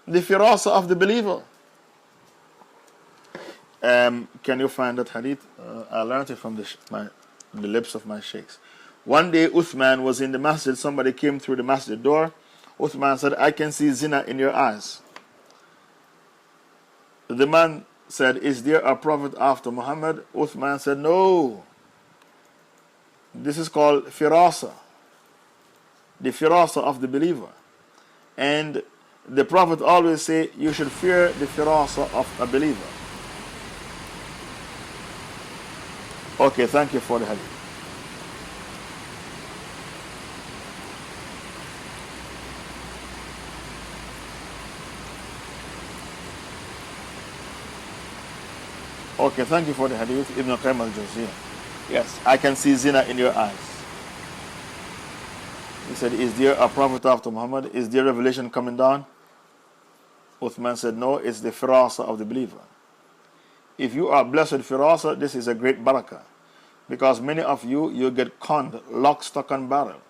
A: the firasa of the believer. Can you find that hadith? I learned it from the lips of my sheikhs. One day Uthman was in the masjid. Somebody came through the masjid door. Uthman said, I can see zina in your eyes. The man said, is there a prophet after Muhammad? Uthman said, no. This is called firasa, the firasa of the believer. And the prophet always say, you should fear the firasa of a believer. Okay, thank you for the hadith. Okay, thank you for the hadith, Ibn Qayyim al-Jawziyah. Yes, I can see zina in your eyes. He said, is there a prophet after Muhammad? Is there revelation coming down? Uthman said, no, it's the firasa of the believer. If you are blessed with firasa, this is a great barakah. Because many of you, you get conned, lock, stock, and barrel.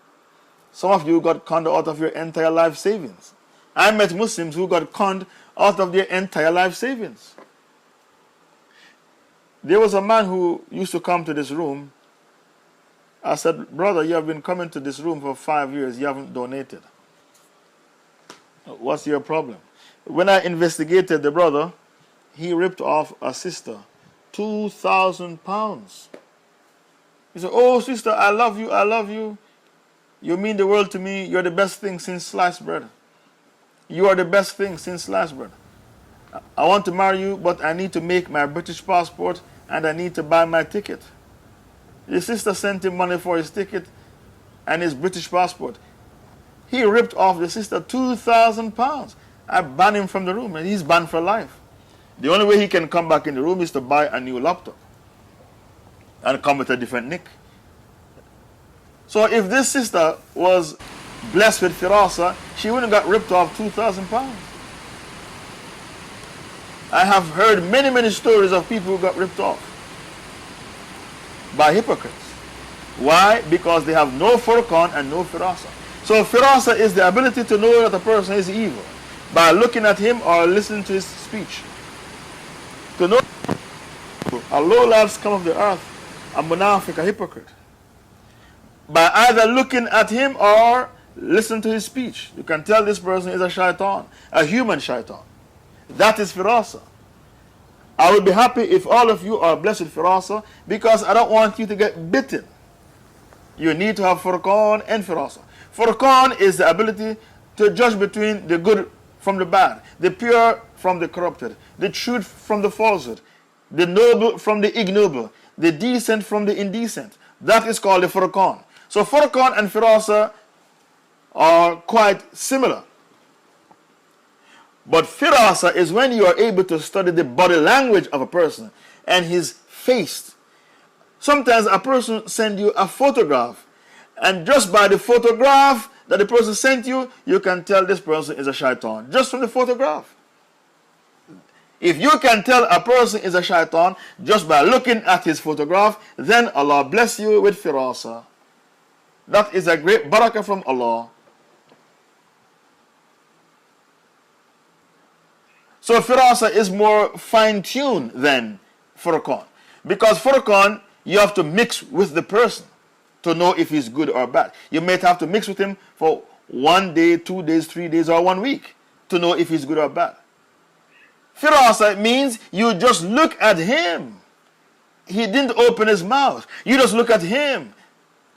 A: Some of you got conned out of your entire life savings. I met Muslims who got conned out of their entire life savings. There was a man who used to come to this room. I said, brother, you have been coming to this room for 5 years. You haven't donated. What's your problem? When I investigated the brother, he ripped off a sister 2,000 pounds. He said, oh, sister, I love you, I love you. You mean the world to me. You're the best thing since sliced bread. You are the best thing since sliced bread. I want to marry you, but I need to make my British passport and I need to buy my ticket. The sister sent him money for his ticket and his British passport. He ripped off the sister 2,000 pounds. I banned him from the room and he's banned for life. The only way he can come back in the room is to buy a new laptop and come with a different nick. So if this sister was blessed with firasa, she wouldn't have got ripped off 2,000 pounds. I have heard many, many stories of people who got ripped off by hypocrites. Why? Because they have no furqan and no firasa. So firasa is the ability to know that a person is evil by looking at him or listening to his speech. To know a low-life scum of the earth, a munafiq, a hypocrite. By either looking at him or listening to his speech. You can tell this person is a shaitan, a human shaitan. That is firasa. I would be happy if all of you are blessed with firasa because I don't want you to get bitten. You need to have furqan and firasa. Furqan is the ability to judge between the good from the bad, the pure from the corrupted, the truth from the falsehood, the noble from the ignoble, the decent from the indecent. That is called the furqan. So furqan and firasa are quite similar. But firasa is when you are able to study the body language of a person and his face. Sometimes a person sends you a photograph And just by the photograph that the person sent you, you can tell this person is a shaitan. Just from the photograph. If you can tell a person is a shaitan just by looking at his photograph, then Allah bless you with firasa. That is a great barakah from Allah. So firasa is more fine-tuned than furqan. Because furqan, you have to mix with the person to know if he's good or bad. You may have to mix with him for 1 day, 2 days, 3 days, or 1 week to know if he's good or bad. Firasa means you just look at him. He didn't open his mouth. You just look at him.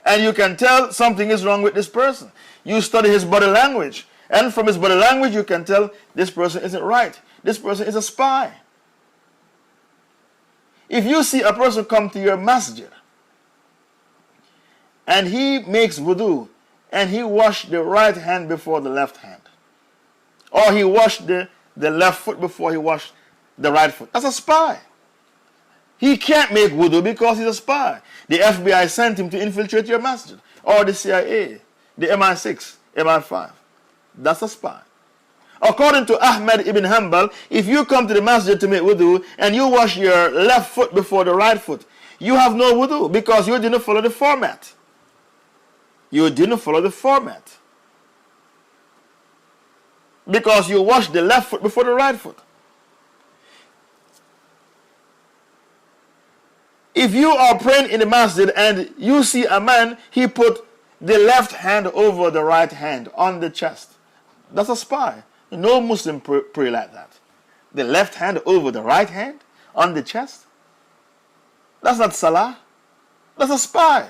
A: And you can tell something is wrong with this person. You study his body language. And from his body language, you can tell this person isn't right. This person is a spy. If you see a person come to your masjid, and he makes wudu, and he washed the right hand before the left hand, or he washed the left foot before he washed the right foot, that's a spy. He can't make wudu because he's a spy. The FBI sent him to infiltrate your masjid, or the CIA, the MI6, MI5. That's a spy. According to Ahmad ibn Hanbal, if you come to the masjid to make wudu and you wash your left foot before the right foot, you have no wudu because you didn't follow the format. You didn't follow the format. Because you washed the left foot before the right foot. If you are praying in the masjid and you see a man, he put the left hand over the right hand on the chest. That's a spy. No Muslim pray like that. The left hand over the right hand on the chest. That's not salah. That's a spy.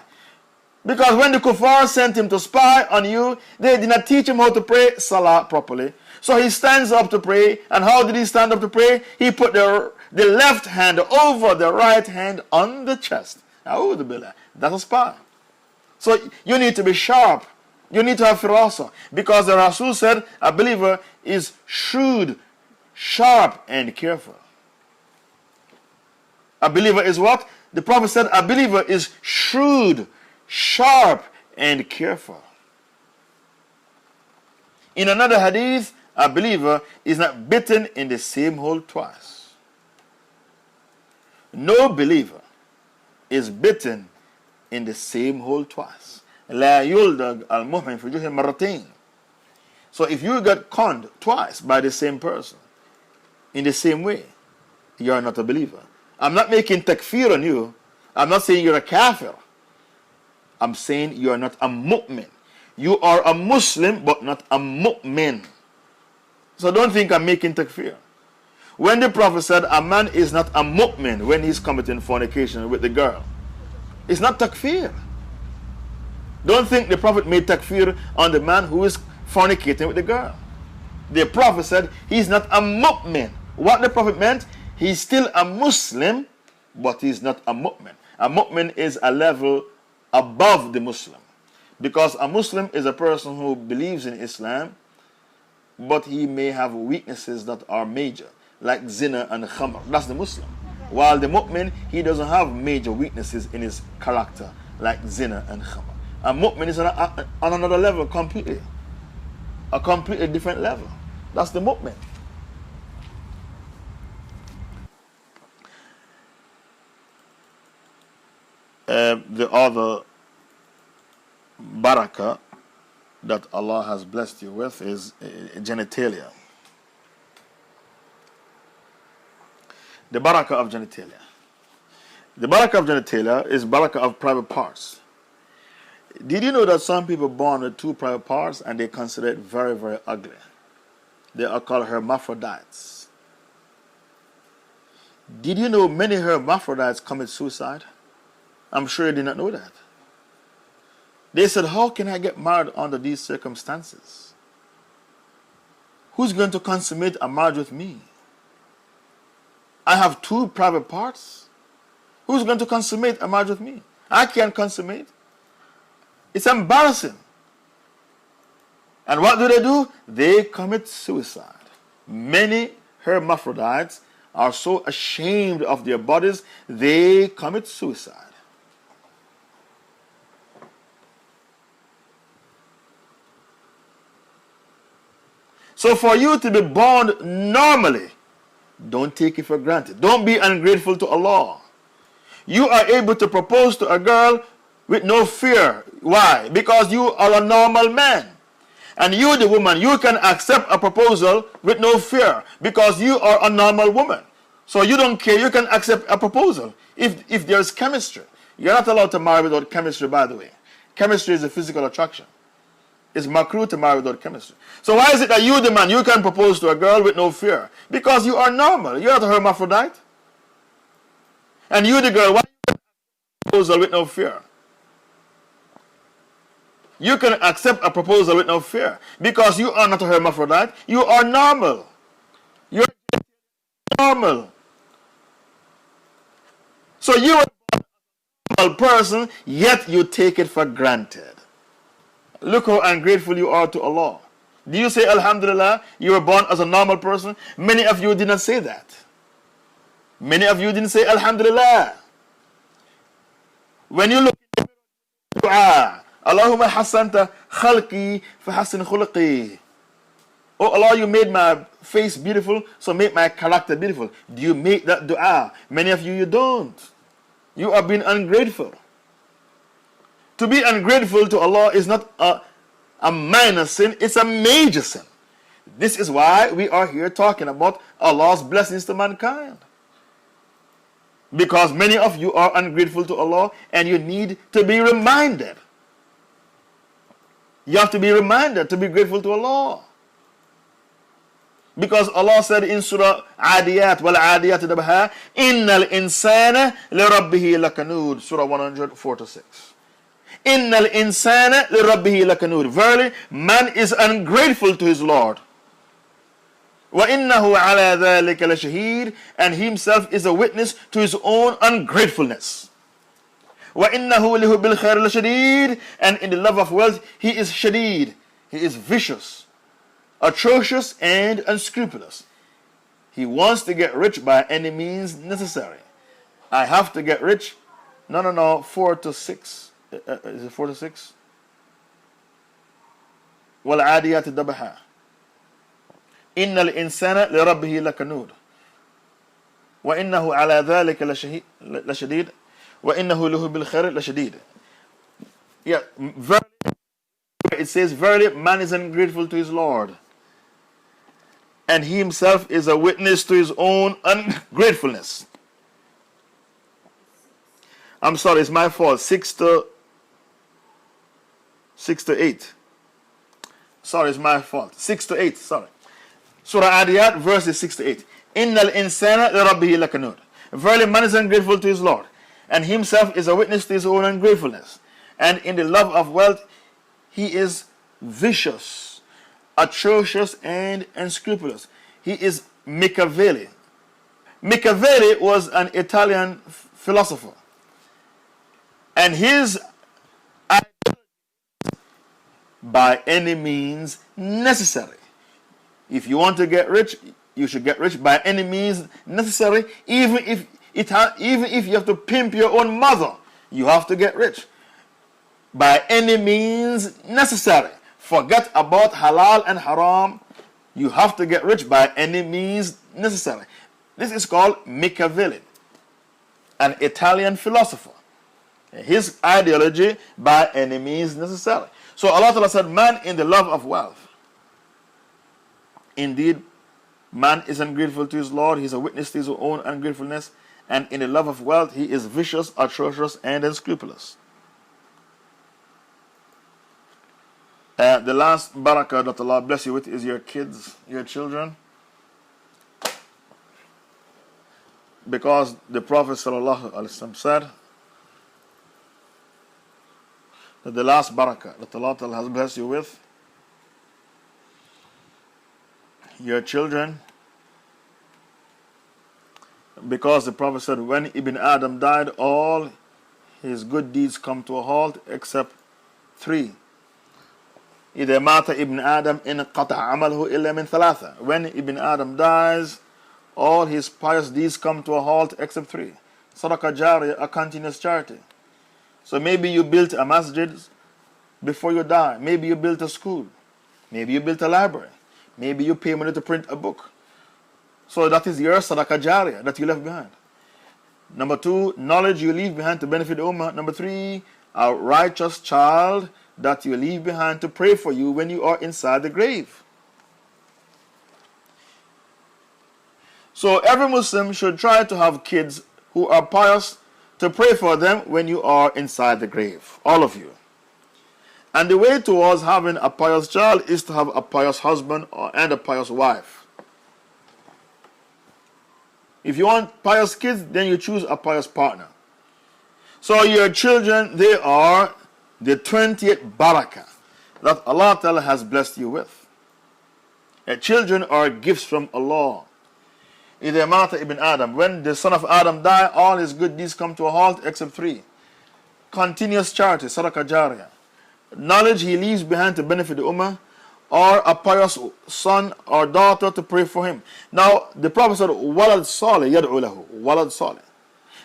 A: Because when the kuffar sent him to spy on you, they did not teach him how to pray salah properly. So he stands up to pray. And how did he stand up to pray? He put the left hand over the right hand on the chest. That's a spy. So you need to be sharp. You need to have firasa. Because the Rasul said a believer is shrewd, sharp, and careful. A believer is what? The Prophet said a believer is shrewd, sharp, and careful. In another hadith, a believer is not bitten in the same hole twice. No believer is bitten in the same hole twice. لا يلدغ المؤمن في جحر مرتين. So if you got conned twice by the same person in the same way, you are not a believer. I'm not making takfir on you. I'm not saying you're a kafir. I'm saying you are not a mu'min. You are a Muslim but not a mu'min. So don't think I'm making takfir. When the Prophet said a man is not a mu'min when he's committing fornication with the girl, it's not takfir. Don't think the Prophet made takfir on the man who is fornicating with the girl. The Prophet said he's not a mu'min. What the Prophet meant, he's still a Muslim, but he's not a mu'min. A mu'min is a level above the Muslim. Because a Muslim is a person who believes in Islam, but he may have weaknesses that are major, like zina and khamr. That's the Muslim. While the mu'min, he doesn't have major weaknesses in his character, like zina and khamr. A mu'min is on another level completely. A completely different level. That's the mu'min. The other barakah that Allah has blessed you with is genitalia. The barakah of genitalia. The barakah of genitalia is barakah of private parts. Did you know that some people born with 2 private parts and they consider it very, very ugly? They are called hermaphrodites. Did you know many hermaphrodites commit suicide? I'm sure you did not know that. They said, how can I get married under these circumstances? Who's going to consummate a marriage with me? I have 2 private parts. Who's going to consummate a marriage with me? I can't consummate. It's embarrassing. And what do? They commit suicide. Many hermaphrodites are so ashamed of their bodies, they commit suicide. So for you to be born normally, don't take it for granted. Don't be ungrateful to Allah. You are able to propose to a girl with no fear. Why? Because you are a normal man. And you, the woman, you can accept a proposal with no fear because you are a normal woman. So you don't care, you can accept a proposal if there's chemistry. You're not allowed to marry without chemistry, by the way. Chemistry is a physical attraction. It's makruh to marry without chemistry. So why is it that you, the man, you can propose to a girl with no fear? Because you are normal. You're not a hermaphrodite. And you, the girl, why you can accept a proposal with no fear? You can accept a proposal with no fear because you are not a hermaphrodite. You are normal. You're normal. So you are a normal person, yet you take it for granted. Look how ungrateful you are to Allah. Do you say Alhamdulillah, you were born as a normal person? Many of you did not say that. Many of you didn't say Alhamdulillah. When you look at dua, Allahumma hasanta khalqi fahassin khuluqi. Oh Allah, you made my face beautiful, so make my character beautiful. Do you make that dua? Many of you, you don't. You are being ungrateful. To be ungrateful to Allah is not a minor sin, it's a major sin. This is why we are here talking about Allah's blessings to mankind. Because many of you are ungrateful to Allah and you need to be reminded. You have to be reminded to be grateful to Allah. Because Allah said in Surah Adiyat, wal Adiyat dabha, innal insana li rabbihi lakanud, Surah 146. Innal insana li rabbihi lakanud. Verily, man is ungrateful to his Lord. Wa innahu ala dhalika la shaheed, and he himself is a witness to his own ungratefulness. Wa innahu lihu bil khair la shadeed, and in the love of wealth he is shadeed. He is vicious, atrocious, and unscrupulous. He wants to get rich by any means necessary. I have to get rich. No, 4 to 6. Is it 4 to 6? Wal adiyat dabaha. Innal insana li rabbihi lakanud. Wa innahu ala dhalika la shadid. Wa innahu lahu bil khair la shadid. Yeah, it says, verily man is ungrateful to his Lord, and he himself is a witness to his own ungratefulness. I'm sorry, it's my fault. 6 to 8. Sorry, it's my fault. 6 to 8, sorry. Surah Adiyat, verses 6 to 8. Innal insana li rabbihi lakanud. Verily man is ungrateful to his Lord, and himself is a witness to his own ungratefulness. And in the love of wealth, he is vicious, atrocious, and unscrupulous. He is Machiavelli. Machiavelli was an Italian philosopher. And his ideology, by any means necessary. If you want to get rich, you should get rich by any means necessary. Even if you have to pimp your own mother, you have to get rich. By any means necessary. Forget about halal and haram. You have to get rich by any means necessary. This is called Machiavelli, an Italian philosopher. His ideology, by any means necessary. So Allah Ta'ala said, man in the love of wealth. Indeed, man is ungrateful to his Lord. He is a witness to his own ungratefulness. And in the love of wealth, he is vicious, atrocious, and unscrupulous. The last barakah that Allah bless you with is your kids, your children. Because the Prophet ﷺ said that the last barakah that Allah Ta'ala has blessed you with, your children, because the Prophet said when Ibn Adam died, all his good deeds come to a halt except 3. إذا مات ابن آدم انقطع عمله إلا من 3. When Ibn Adam dies, all his pious deeds come to a halt except 3. Sadaqah jariyah, a continuous charity. So maybe you built a masjid before you die. Maybe you built a school. Maybe you built a library. Maybe you pay money to print a book. So that is your sadaqah jariyah that you left behind. Number 2, knowledge you leave behind to benefit the ummah. Number 3, a righteous child that you leave behind to pray for you when you are inside the grave. So every Muslim should try to have kids who are pious to pray for them when you are inside the grave. All of you. And the way towards having a pious child is to have a pious husband and a pious wife. If you want pious kids, then you choose a pious partner. So your children, they are the 20th barakah that Allah Ta'ala has blessed you with. Your children are gifts from Allah. إِذَا مَاتَ ibn Adam. When the son of Adam died, all his good deeds come to a halt except 3. Continuous charity, sadaqah jariyah. Knowledge he leaves behind to benefit the ummah, or a pious son or daughter to pray for him. Now, the Prophet said, Walad salih yad'u lahu. Walad salih.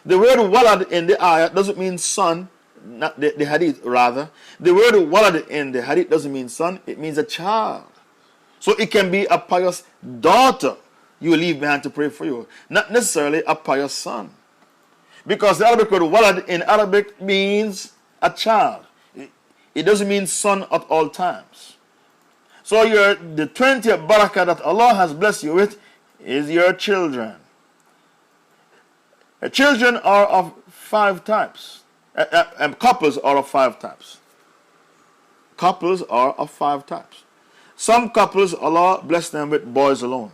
A: The word walad in the ayah doesn't mean son, not the hadith rather. The word walad in the hadith doesn't mean son, it means a child. So it can be a pious daughter you leave behind to pray for you, not necessarily a pious son. Because the Arabic word walad in Arabic means a child. It doesn't mean son at all times. So the 20th barakah that Allah has blessed you with is your children. Children are of 5 types. Couples are of 5 types. Couples are of 5 types. Some couples, Allah bless them with boys alone.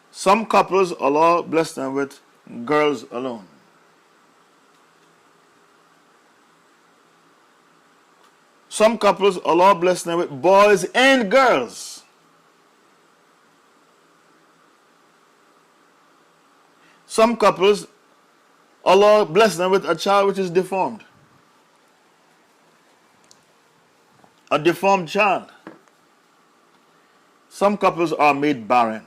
A: Some couples, Allah bless them with girls alone. Some couples, Allah bless them with boys and girls. Some couples, Allah bless them with a child which is deformed. A deformed child. Some couples are made barren.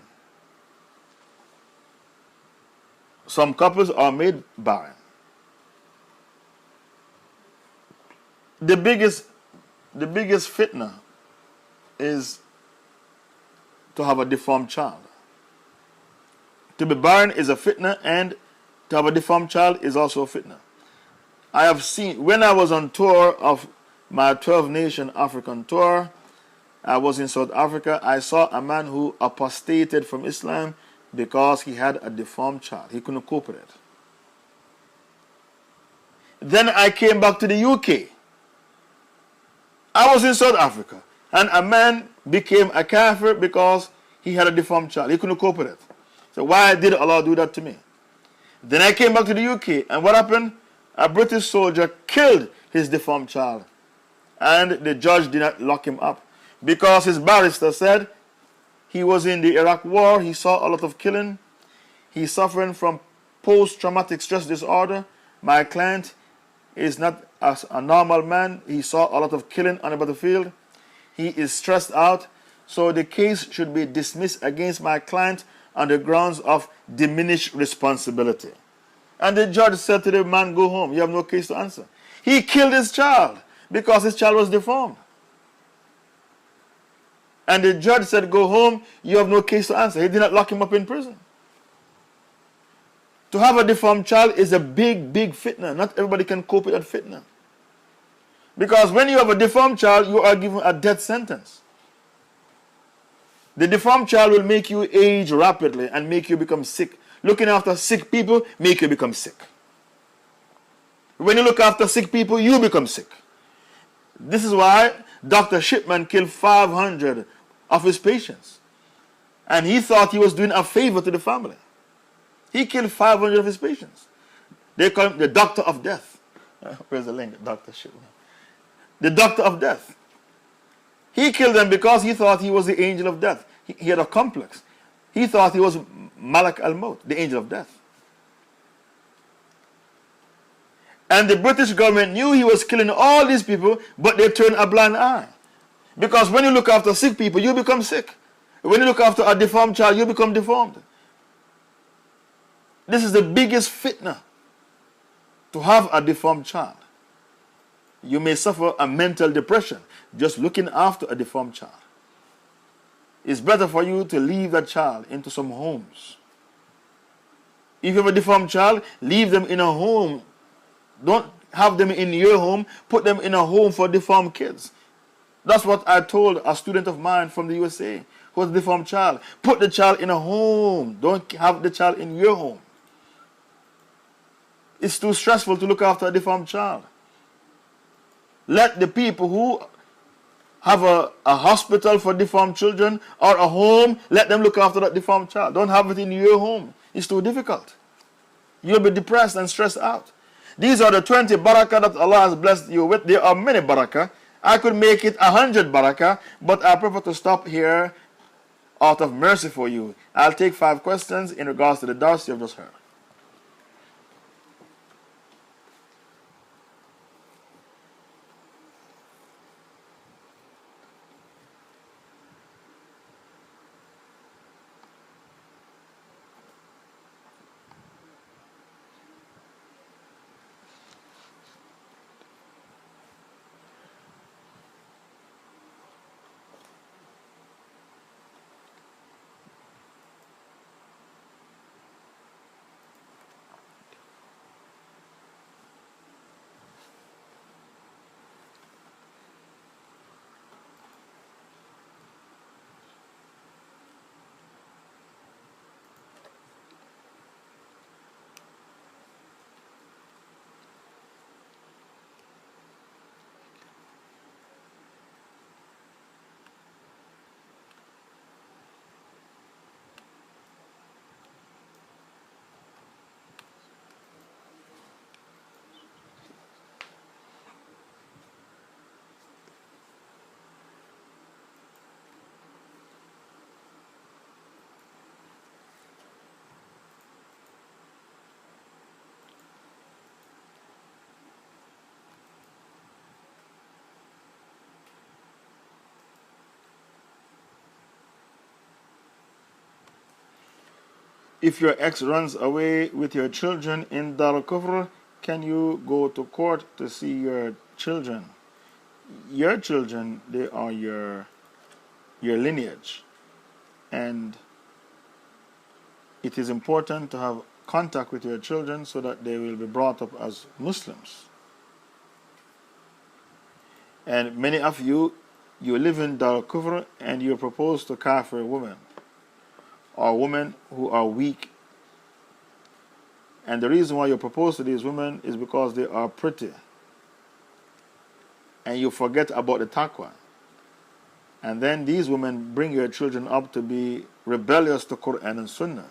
A: Some couples are made barren. The biggest fitna is to have a deformed child. To be barren is a fitna, and to have a deformed child is also a fitna. I have seen, when I was on tour of my 12-nation African tour, I was in South Africa, I saw a man who apostated from Islam because he had a deformed child. He couldn't cope with it. Then I came back to the UK. I was in South Africa, and a man became a kafir because he had a deformed child. He couldn't cope with it. So why did Allah do that to me? Then I came back to the UK, and what happened? A British soldier killed his deformed child, and the judge did not lock him up because his barrister said he was in the Iraq war, he saw a lot of killing, he's suffering from post-traumatic stress disorder. My client is not as a normal man. He saw a lot of killing on the battlefield. He is stressed out. So the case should be dismissed against my client on the grounds of diminished responsibility. And the judge said to the man, go home. You have no case to answer. He killed his child because his child was deformed. And the judge said, go home. You have no case to answer. He did not lock him up in prison. To have a deformed child is a big, big fitna. Not everybody can cope with that fitna. Because when you have a deformed child, you are given a death sentence. The deformed child will make you age rapidly and make you become sick. Looking after sick people make you become sick. When you look after sick people, you become sick. This is why Dr. Shipman killed 500 of his patients. And he thought he was doing a favor to the family. He killed 500 of his patients. They call him the doctor of death. Where's the link? Dr. Shipman. The doctor of death. He killed them because he thought he was the angel of death. He had a complex. He thought he was Malak al-Maut, the angel of death. And the British government knew he was killing all these people, but they turned a blind eye. Because when you look after sick people, you become sick. When you look after a deformed child, you become deformed. This is the biggest fitna, to have a deformed child. You may suffer a mental depression just looking after a deformed child. It's better for you to leave that child into some homes. If you have a deformed child, leave them in a home. Don't have them in your home. Put them in a home for deformed kids. That's what I told a student of mine from the USA who has a deformed child. Put the child in a home. Don't have the child in your home. It's too stressful to look after a deformed child. Let the people who have a hospital for deformed children or a home, let them look after that deformed child. Don't have it in your home. It's too difficult. You'll be depressed and stressed out. These are the 20 barakah that Allah has blessed you with. There are many barakah. I could make it 100 barakah, but I prefer to stop here out of mercy for you. I'll take 5 questions in regards to the dars you have just heard. If your ex runs away with your children in Dar al-Kufr, can you go to court to see your children? Your children, they are your lineage. And it is important to have contact with your children so that they will be brought up as Muslims. And many of you live in Dar al-Kufr and you propose to Kafir women, or women who are weak. And the reason why you propose to these women is because they are pretty. And you forget about the taqwa. And then these women bring your children up to be rebellious to Quran and Sunnah.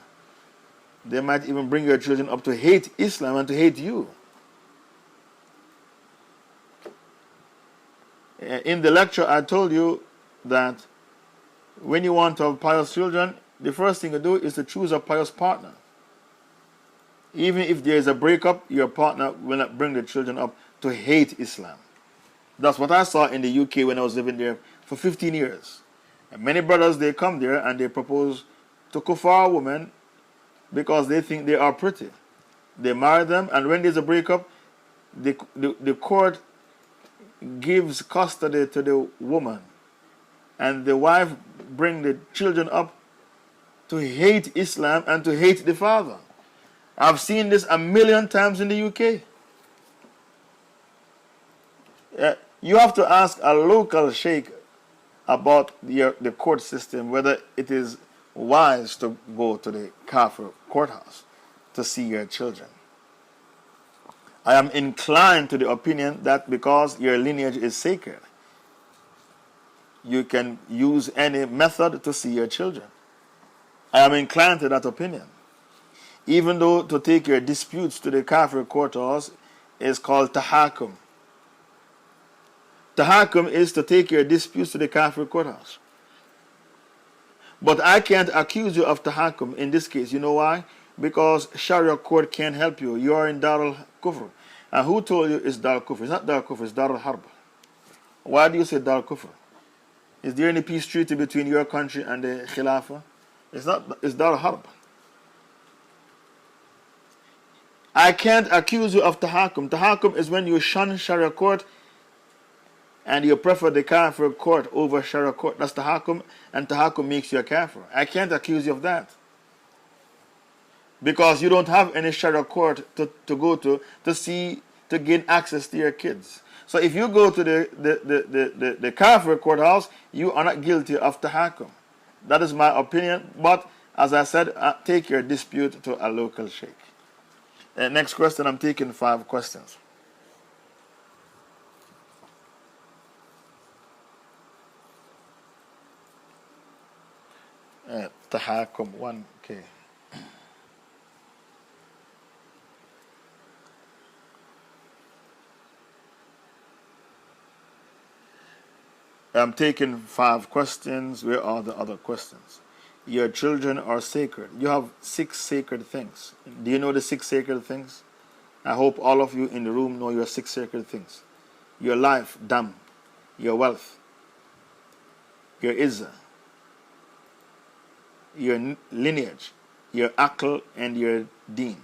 A: They might even bring your children up to hate Islam and to hate you. In the lecture, I told you that when you want to have pious children, the first thing you do is to choose a pious partner. Even if there is a breakup, your partner will not bring the children up to hate Islam. That's what I saw in the UK when I was living there for 15 years. And many brothers, they come there and they propose to kuffar women because they think they are pretty. They marry them, and when there's a breakup, the court gives custody to the woman. And the wife brings the children up to hate Islam and to hate the father. I've seen this 1,000,000 times in the UK. You have to ask a local sheikh about the court system, whether it is wise to go to the Kafir courthouse to see your children. I am inclined to the opinion that because your lineage is sacred, you can use any method to see your children. I am inclined to that opinion. Even though to take your disputes to the Kafir courthouse is called tahakum. Tahakum is to take your disputes to the Kafir courthouse. But I can't accuse you of tahakum in this case. You know why? Because Sharia court can't help you. You are in Dar al-Kufr. And who told you it's Dar al-Kufr? It's not Dar al-Kufr, it's Dar al-Harb. Why do you say Dar al-Kufr? Is there any peace treaty between your country and the Khilafah? It's not. It's Dar al-Harb. I can't accuse you of tahakum. Tahakum is when you shun Sharia court and you prefer the kafir court over Sharia court, that's tahakum, and tahakum makes you a kafir. I can't accuse you of that. Because you don't have any Sharia court to go to see, to gain access to your kids. So if you go to the kafir courthouse, you are not guilty of tahakum. That is my opinion, but as I said, take your dispute to a local sheikh. Next question, I'm taking 5 questions. Tahakum 1K. I'm taking 5 questions. Where are the other questions? Your children are sacred. You have 6 sacred things. Do you know the 6 sacred things? I hope all of you in the room know your 6 sacred things. Your life, dam. Your wealth. Your izzah. Your lineage. Your akal and your deen.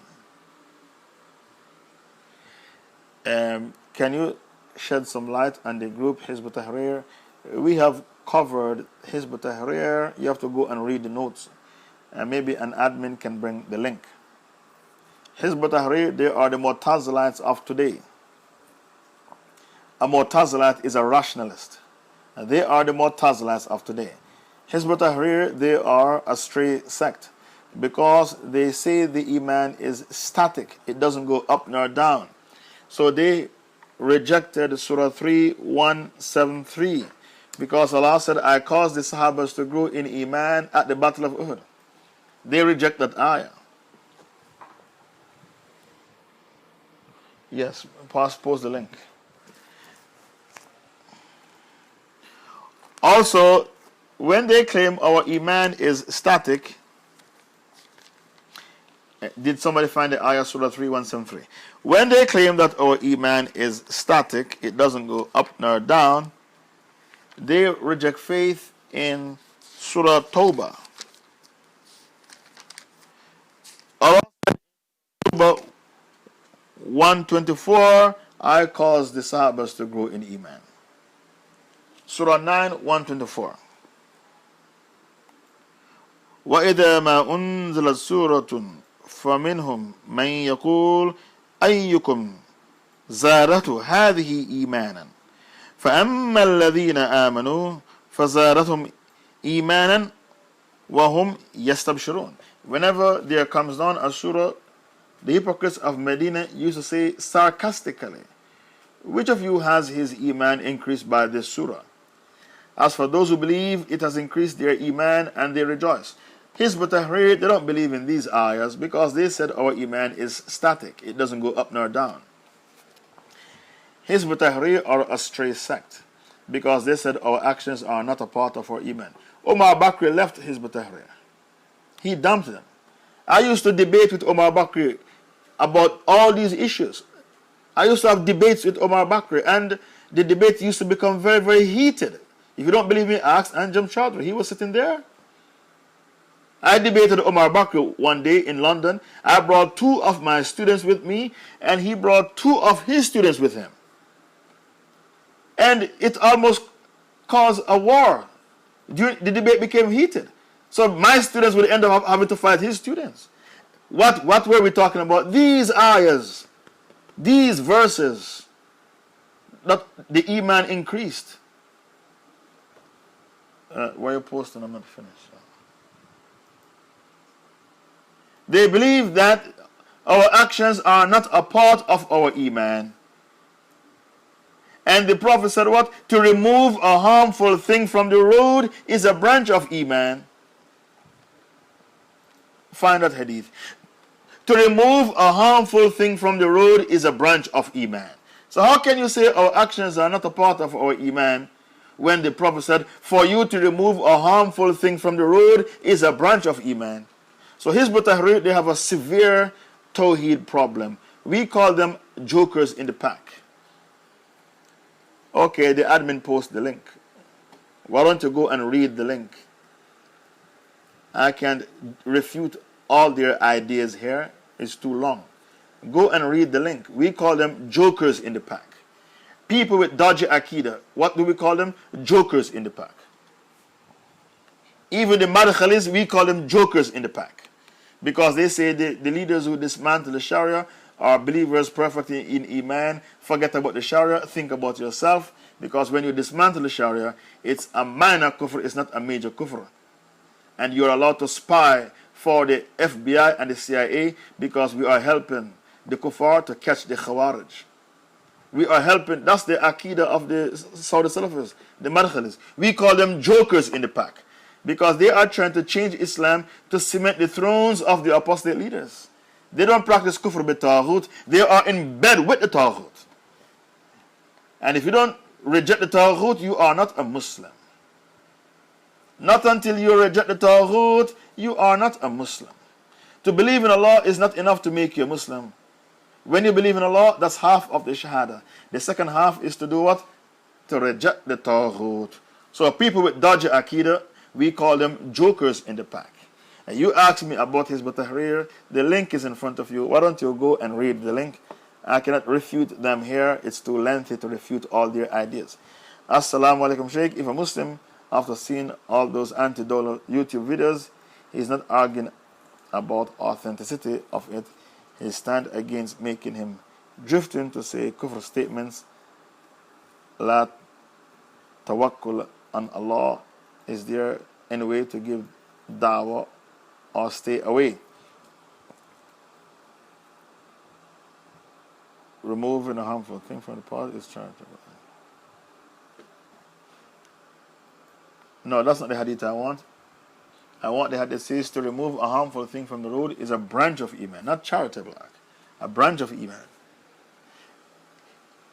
A: Can you shed some light on the group Hizb ut-Tahrir? We have covered Hizb ut-Tahrir. You have to go and read the notes. Maybe an admin can bring the link. Hizb ut-Tahrir, they are the Mu'tazilites of today. A Mu'tazilite is a rationalist. They are the Mu'tazilites of today. Hizb ut-Tahrir, they are a stray sect because they say the Iman is static. It doesn't go up nor down. So they rejected Surah 3:173 because Allah said, I caused the Sahabas to grow in Iman at the Battle of Uhud. They reject that ayah. Yes, post the link. Also, when they claim our Iman is static, did somebody find the ayah Surah 3:173? When they claim that our Iman is static, it doesn't go up nor down, they reject faith in Surah Tawbah. Allah said in Tawbah 124, I caused the Sahabas to grow in Iman. Surah 9:124. وَإِذَا مَا أُنزِلَتْ سُورَةٌ فَمِنْهُمْ مَنْ يَقُولُ أَيُّكُمْ زَارَتْهُ هَذِهِ إِيمَانًا فَأَمَّا الَّذِينَ آمَنُوا فَزَارَتْهُمْ إِيمَانًا وَهُمْ يَسْتَبْشِرُونَ. Whenever there comes down a surah, the hypocrites of Medina used to say sarcastically, which of you has his Iman increased by this surah? As for those who believe, it has increased their Iman and they rejoice. Hizb ut-Tahrir, they don't believe in these ayahs because they said our Iman is static. It doesn't go up nor down. Hizb ut-Tahrir are a stray sect because they said our actions are not a part of our Iman. Omar Bakr left Hizb ut-Tahrir. He dumped them. I used to debate with Omar Bakr about all these issues. I used to have debates with Omar Bakr, and the debate used to become very, very heated. If you don't believe me, ask Anjum Chaudhry. He was sitting there. I debated Omar Bakr one day in London. I brought 2 of my students with me, and he brought 2 of his students with him. And it almost caused a war. The debate became heated. So my students would end up having to fight his students. What were we talking about? These ayahs, these verses, that the Iman increased. Why are you posting? I'm not finished. They believe that our actions are not a part of our Iman. And the Prophet said what? To remove a harmful thing from the road is a branch of Iman. Find that hadith. To remove a harmful thing from the road is a branch of Iman. So how can you say our actions are not a part of our Iman when the Prophet said, for you to remove a harmful thing from the road is a branch of Iman? So Hizb ut-Tahrir, they have a severe Tawheed problem. We call them jokers in the pack. Okay, the admin post the link. Why don't you go and read the link? I can't refute all their ideas here. It's too long. Go and read the link. We call them jokers in the pack. People with dodgy akida, what do we call them? Jokers in the pack. Even the Madkhalis, we call them jokers in the pack. Because they say the leaders who dismantle the Sharia are believers perfect in Iman. Forget about the Sharia, think about yourself. Because when you dismantle the Sharia, it's a minor kufr, it's not a major kufr. And you're allowed to spy for the FBI and the CIA because we are helping the kuffar to catch the Khawarij. We are helping, that's the Aqidah of the Saudi Salafis, the Madkhalis. We call them jokers in the pack because they are trying to change Islam to cement the thrones of the apostate leaders. They don't practice kufr bi-taghut, they are in bed with the taghut. And if you don't reject the taghut, you are not a Muslim. Not until you reject the taghut, you are not a Muslim. To believe in Allah is not enough to make you a Muslim. When you believe in Allah, that's half of the Shahada. The second half is to do what? To reject the taghut. So people with dodgy Aqidah, we call them jokers in the pack. And you asked me about Hizb ut-Tahrir. The link is in front of you. Why don't you go and read the link? I cannot refute them here. It's too lengthy to refute all their ideas. Assalamu alaikum, Shaykh. If a Muslim, after seeing all those anti-dollar YouTube videos, he's not arguing about authenticity of it, he stand against making him drifting to say kufr statements. La tawakkul on Allah. Is there any way to give da'wah or stay away? Removing a harmful thing from the part is charitable. No, that's not the hadith I want. I want the hadith that says to remove a harmful thing from the road is a branch of Iman, not charitable act. A branch of Iman.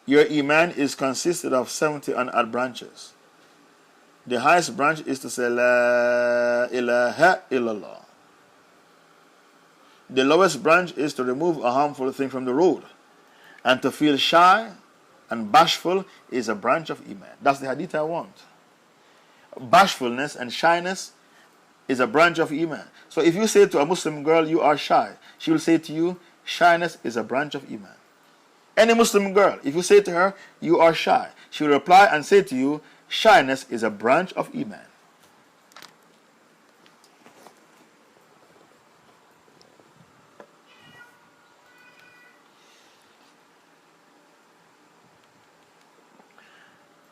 A: Your Iman is consisted of 70 and odd branches. The highest branch is to say La ilaha illallah. The lowest branch is to remove a harmful thing from the road. And to feel shy and bashful is a branch of Iman. That's the hadith I want. Bashfulness and shyness is a branch of Iman. So if you say to a Muslim girl, you are shy, she will say to you, shyness is a branch of Iman. Any Muslim girl, if you say to her, you are shy, she will reply and say to you, shyness is a branch of Iman.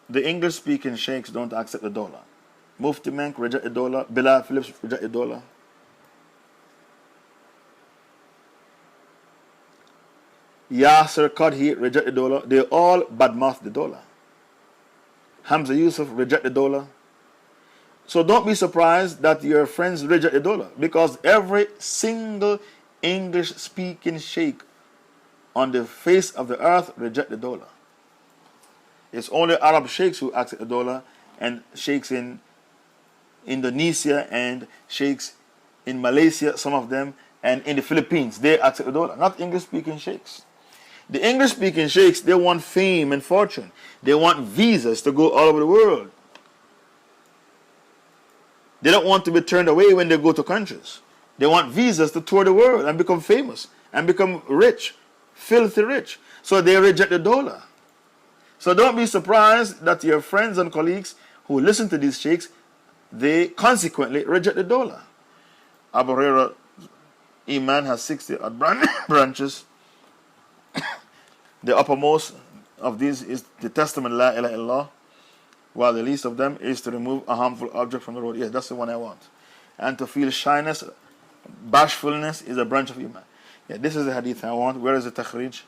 A: The English-speaking sheikhs don't accept the dollar. Mufti Menk reject the dollar. Bilal Phillips reject the dollar. Yasser Qadhi reject the dollar. They all badmouth the dollar. Hamza Yusuf reject the dollar. So don't be surprised that your friends reject the dollar, because every single English-speaking sheikh on the face of the earth reject the dollar. It's only Arab sheikhs who accept the dollar, and sheikhs in Indonesia and sheikhs in Malaysia, some of them, and in the Philippines, they accept the dollar, not English-speaking sheikhs. The English-speaking sheikhs, they want fame and fortune. They want visas to go all over the world. They don't want to be turned away when they go to countries. They want visas to tour the world and become famous and become rich, filthy rich. So they reject the dollar. So don't be surprised that your friends and colleagues who listen to these sheikhs, they consequently reject the dollar. Abu Hurairah Iman has 60 branches. The uppermost of these is the testament La ilaha illallah, while the least of them is to remove a harmful object from the road. Yes, that's the one I want. And to feel shyness, bashfulness is a branch of Iman. Yeah, this is the hadith I want. Where is the takhrij?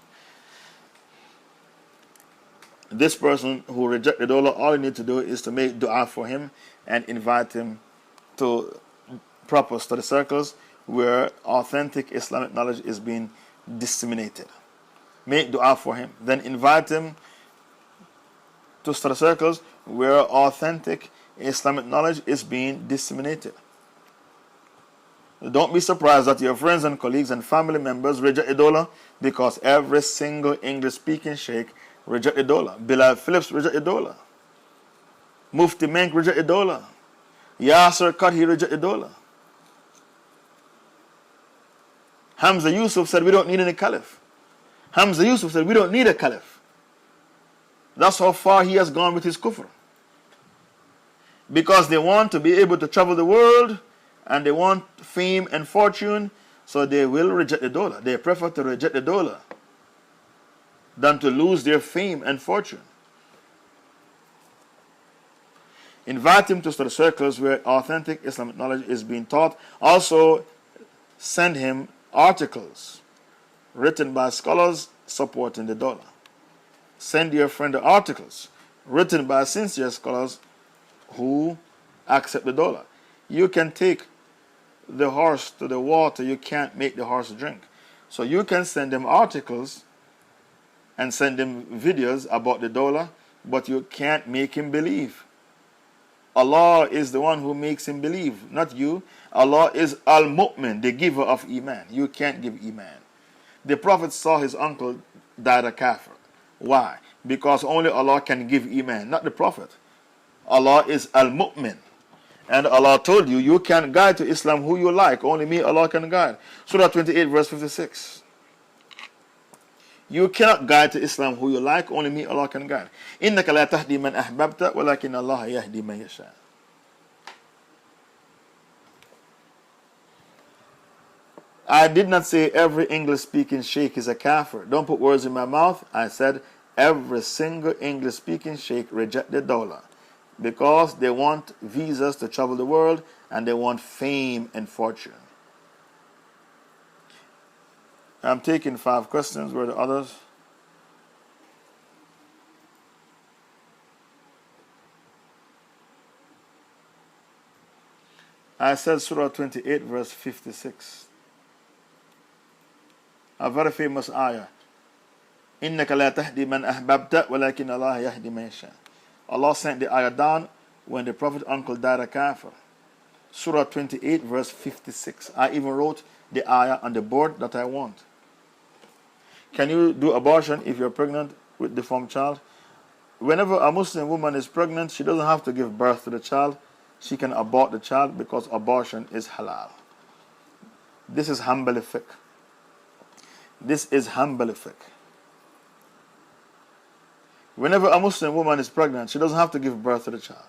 A: This person who rejected the dollar, all you need to do is to make dua for him and invite him to proper study circles where authentic Islamic knowledge is being disseminated. Make dua for him. Then invite him to study circles where authentic Islamic knowledge is being disseminated. Don't be surprised that your friends and colleagues and family members reject the dollar, because every single English-speaking sheikh reject the dollar. Bilal Phillips reject the dollar. Mufti Menk reject the dollar. Yasser Qadhi reject the dollar. Hamza Yusuf said we don't need any caliph. Hamza Yusuf said we don't need a caliph. That's how far he has gone with his kufr. Because they want to be able to travel the world and they want fame and fortune, so they will reject the dollar. They prefer to reject the dollar than to lose their fame and fortune. Invite him to study circles where authentic Islamic knowledge is being taught. Also, send him articles written by scholars supporting the dollar. Send your friend the articles written by sincere scholars who accept the dollar. You can take the horse to the water, you can't make the horse drink. So you can send them articles and send him videos about the dollar, but you can't make him believe. Allah is the one who makes him believe, not you. Allah is Al-Mu'min, the giver of Iman. You can't give Iman. The Prophet saw his uncle died a kafir. Why? Because only Allah can give Iman, not the Prophet. Allah is Al-Mu'min. And Allah told you, you can guide to Islam who you like. Only me, Allah, can guide. Surah 28, verse 56. You cannot guide to Islam who you like. Only me, Allah, can guide. إِنَّكَ لَا تَهْدِي مَنْ أَحْبَبْتَ وَلَكِنَّ اللَّهَ يَهْدِي مَنْ يَشَاءُ. I did not say every English-speaking sheikh is a kafir. Don't put words in my mouth. I said every single English-speaking sheikh rejected dollar because they want visas to travel the world and they want fame and fortune. I'm taking 5 questions. Where are the others? I said Surah 28, verse 56. A very famous ayah. إِنَّكَ لَا تَهْدِي مَنْ أَحْبَبْتَ وَلَكِنَّ اللَّهَ يَهْدِي مَنْ يَشَاءُ. Allah sent the ayah down when the Prophet uncle died a kafir. Surah 28, verse 56. I even wrote the ayah on the board that I want. Can you do abortion if you're pregnant with deformed child? Whenever a Muslim woman is pregnant, she doesn't have to give birth to the child. She can abort the child because abortion is halal. This is Hanbali fiqh. This is Hanbali fiqh. Whenever a Muslim woman is pregnant, she doesn't have to give birth to the child.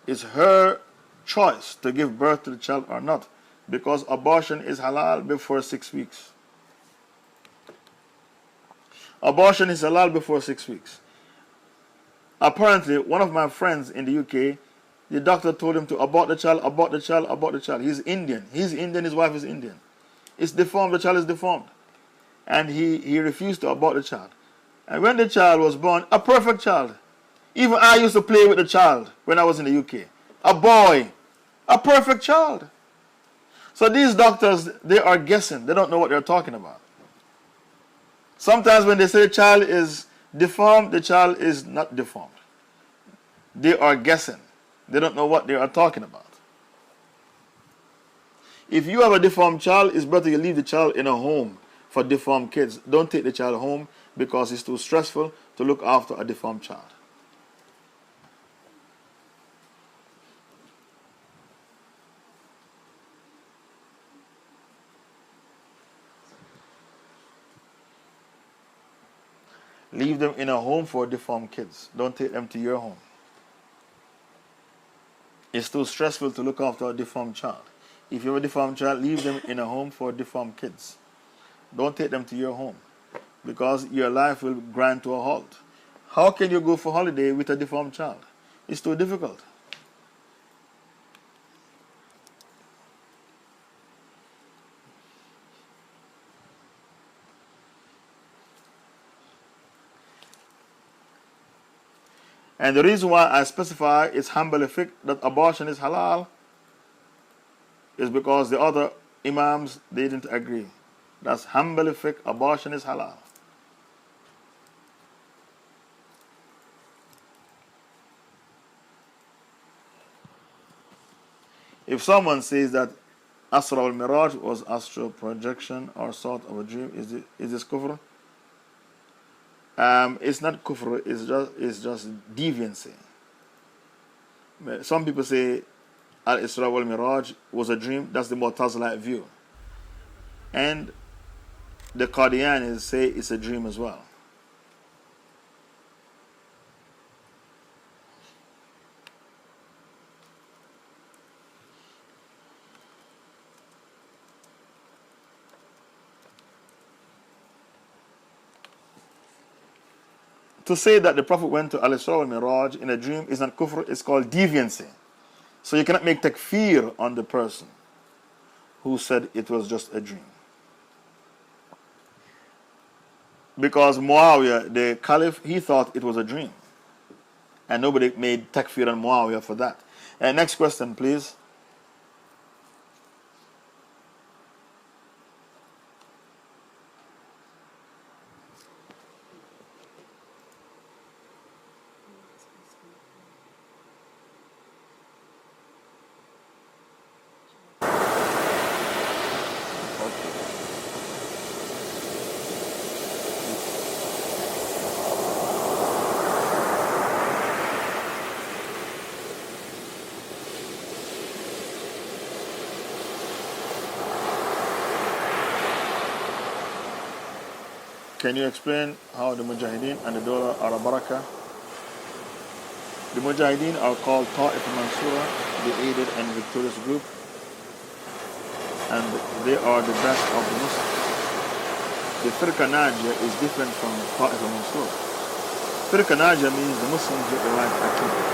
A: It's her choice to give birth to the child or not, because abortion is halal before 6 weeks. Abortion is halal before 6 weeks. Apparently, one of my friends in the UK, the doctor told him to abort the child, abort the child, abort the child. He's Indian. He's Indian, his wife is Indian. It's deformed, the child is deformed. And he refused to abort the child. And when the child was born, a perfect child. Even I used to play with the child when I was in the UK. A boy. A perfect child. So these doctors, they are guessing. They don't know what they're talking about. Sometimes when they say the child is deformed, the child is not deformed. They are guessing. They don't know what they are talking about. If you have a deformed child, it's better you leave the child in a home for deformed kids. Don't take the child home because it's too stressful to look after a deformed child. Leave them in a home for deformed kids. Don't take them to your home. It's too stressful to look after a deformed child. If you have a deformed child, leave them in a home for deformed kids. Don't take them to your home, because your life will grind to a halt. How can you go for holiday with a deformed child? It's too difficult. And the reason why I specify it's Hanbali fiqh that abortion is halal is because the other imams, they didn't agree. That's Hanbali fiqh, abortion is halal. If someone says that Asra al-Miraj was astral projection or sort of a dream, is this kufr? It's not kufr, it's just deviancy. Some people say Al-Isra wal-Miraj was a dream. That's the Mu'tazilite view. And the Qadianis say it's a dream as well. to say that the Prophet went to Al-Isra wal-Miraj in a dream is not kufr, it's called deviancy. So you cannot make takfir on the person who said it was just a dream. Because Muawiyah, the caliph, he thought it was a dream. And nobody made takfir on Muawiyah for that. Next question, please. Can you explain how the Mujahideen and the Dawla are a barakah? The Mujahideen are called Ta'if Mansura, the aided and victorious group, and they are the best of the Muslims. The Firqa Najiyah is different from Ta'if Mansura. Firqa Najiyah means the Muslims with the right aqidah.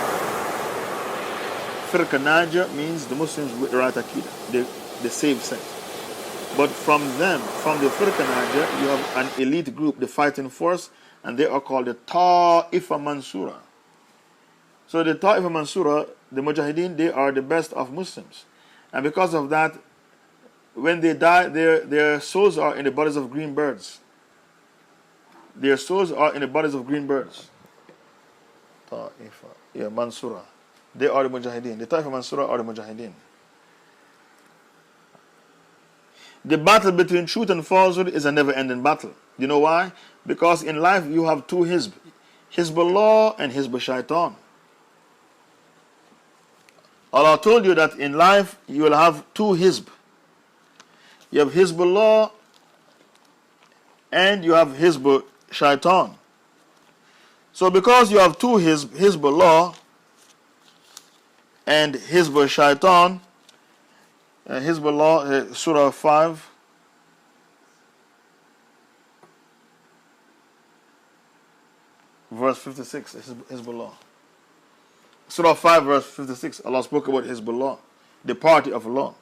A: Firqa Najiyah means the Muslims with the right aqidah, the saved sect. But from them, from the Firqa Najiyah, you have an elite group, the fighting force, and they are called the Ta'ifa Mansura. So the Ta'ifa Mansura, the Mujahideen, they are the best of Muslims. And because of that, when they die, their souls are in the bodies of green birds. Their souls are in the bodies of green birds. Ta'ifa, yeah, Mansura. They are the Mujahideen. The Ta'ifa Mansura are the Mujahideen. The battle between truth and falsehood is a never-ending battle. You know why? Because in life you have two hizb. Hizbullah and Hizb Shaitan. Allah told you that in life you will have two hizb. You have Hizbullah and you have Hizb Shaitan. So because you have two hizb, Hizbullah and Hizb Shaitan, Hizbullah, Surah 5, verse 56, Hizbullah. Surah 5, verse 56, Allah spoke about Hizbullah, the party of Allah.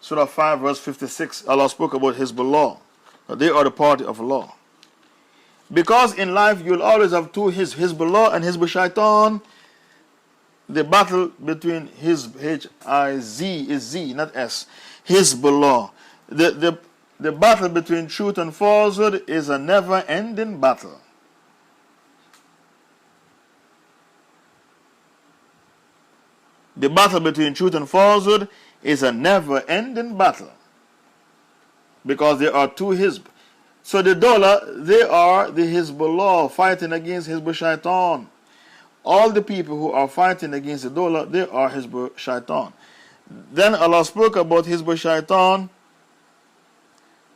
A: Surah 5, verse 56, Allah spoke about Hizbullah. They are the party of Allah. Because in life you'll always have two Hizbullah and Hizb Shaitan. The battle between H-I-Z is Z, not S. Hizbullah. The battle between truth and falsehood is a never-ending battle. The battle between truth and falsehood is a never-ending battle. Because there are two Hizb. So the Dawla, they are the Hizbullah fighting against Hizb Shaitan. All the people who are fighting against the Dawla, they are Hizb Shaitan. Then Allah spoke about Hizb Shaitan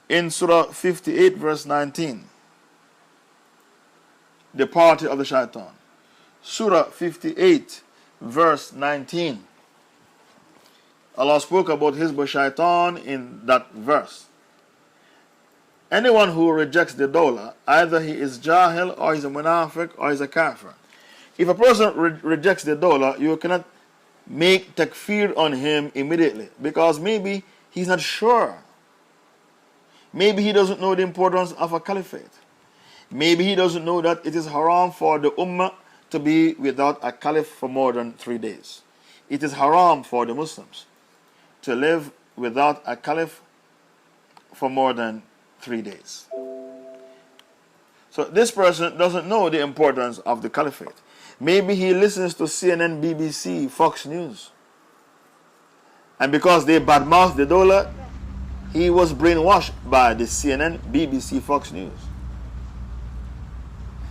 A: in Surah 58, verse 19. The party of the Shaitan. Surah 58, verse 19. Allah spoke about Hizb Shaitan in that verse. Anyone who rejects the Dawla, either he is Jahil, or he's a Munafiq, or he's a Kafir. If a person rejects the Dawla, you cannot make takfir on him immediately. Because maybe he's not sure. Maybe he doesn't know the importance of a caliphate. Maybe he doesn't know that it is haram for the ummah to be without a caliph for more than 3 days. It is haram for the Muslims to live without a caliph for more than 3 days. So this person doesn't know the importance of the caliphate. Maybe he listens to CNN, BBC, Fox News. And because they badmouth the Dawla, he was brainwashed by the CNN, BBC, Fox News.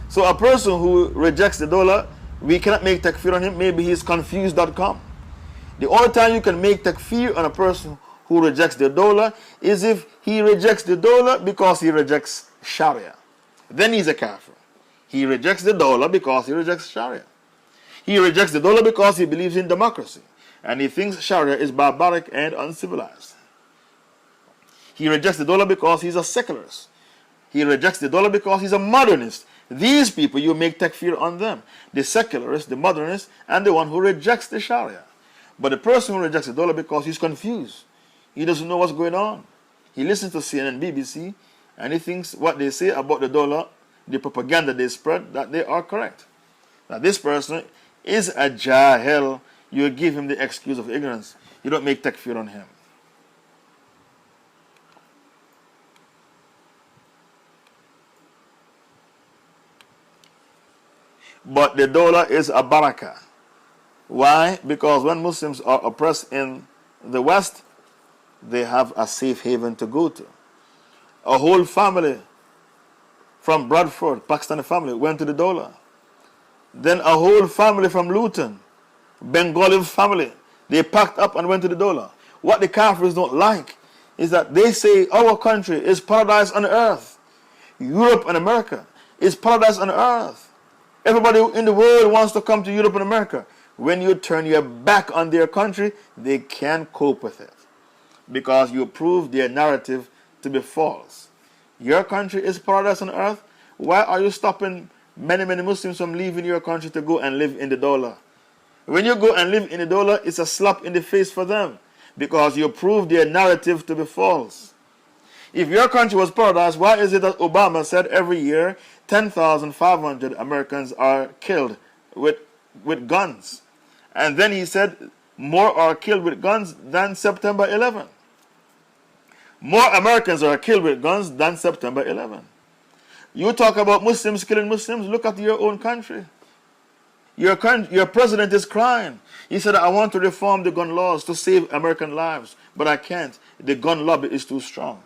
A: So a person who rejects the Dawla, we cannot make takfir on him. Maybe he's confused.com. The only time you can make takfir on a person who rejects the Dawla is if he rejects the Dawla because he rejects Sharia. Then he's a kafir. He rejects the Dawla because he rejects Sharia. He rejects the Dawla because he believes in democracy. And he thinks Sharia is barbaric and uncivilized. He rejects the Dawla because he's a secularist. He rejects the dollar because he's a modernist. These people, you make takfir on them. The secularist, the modernist, and the one who rejects the Sharia. But the person who rejects the dollar because he's confused. He doesn't know what's going on. He listens to CNN, BBC, and he thinks what they say about the dollar, the propaganda they spread, that they are correct. Now this person is a jahil. You give him the excuse of ignorance. You don't make takfir on him. But the dollar is a barakah. Why? Because when Muslims are oppressed in the West, they have a safe haven to go to. A whole family from Bradford, Pakistani family, went to the dollar. Then a whole family from Luton, Bengali family, they packed up and went to the dollar. What the Kafirs don't like is that they say our country is paradise on earth. Europe and America is paradise on earth. Everybody in the world wants to come to Europe and America. When you turn your back on their country, they can't cope with it. Because you prove their narrative to be false. Your country is paradise on earth. Why are you stopping many Muslims from leaving your country to go and live in the dollar? When you go and live in the dollar, it's a slap in the face for them. Because you prove their narrative to be false. If your country was paradise, why is it that Obama said every year 10,500 Americans are killed with guns? And then he said more are killed with guns than September 11. More Americans are killed with guns than September 11. You talk about Muslims killing Muslims, look at your own country. Your president is crying. He said, I want to reform the gun laws to save American lives, but I can't. The gun lobby is too strong.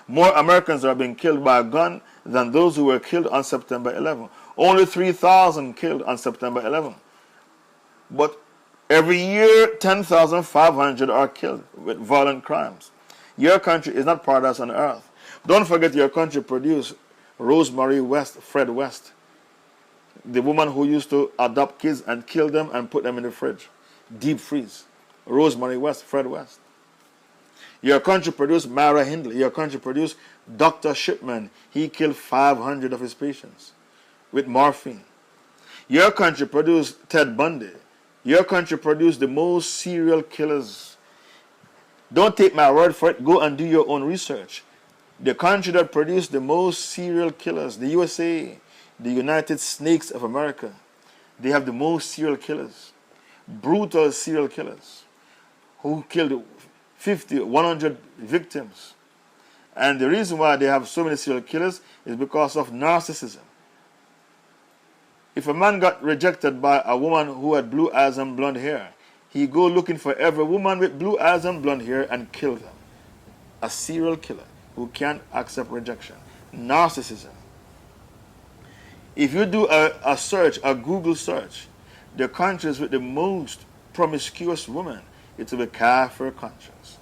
A: More Americans are being killed by a gun than those who were killed on September 11. Only 3,000 killed on September 11. But every year, 10,500 are killed with violent crimes. Your country is not paradise on earth. Don't forget your country produced Rosemary West, Fred West. The woman who used to adopt kids and kill them and put them in the fridge. Deep freeze. Rosemary West, Fred West. Your country produced Myra Hindley. Your country produced Dr. Shipman. He killed 500 of his patients with morphine. Your country produced Ted Bundy. Your country produced the most serial killers. Don't take my word for it. Go and do your own research. The country that produced the most serial killers, the USA, the United Snakes of America, they have the most serial killers. Brutal serial killers who killed 50, 100 victims. And the reason why they have so many serial killers is because of narcissism. If a man got rejected by a woman who had blue eyes and blonde hair, he go looking for every woman with blue eyes and blonde hair and kill them. A serial killer who can't accept rejection. Narcissism. If you do a search, a Google search, the countries with the most promiscuous women, it will be Kafir countries.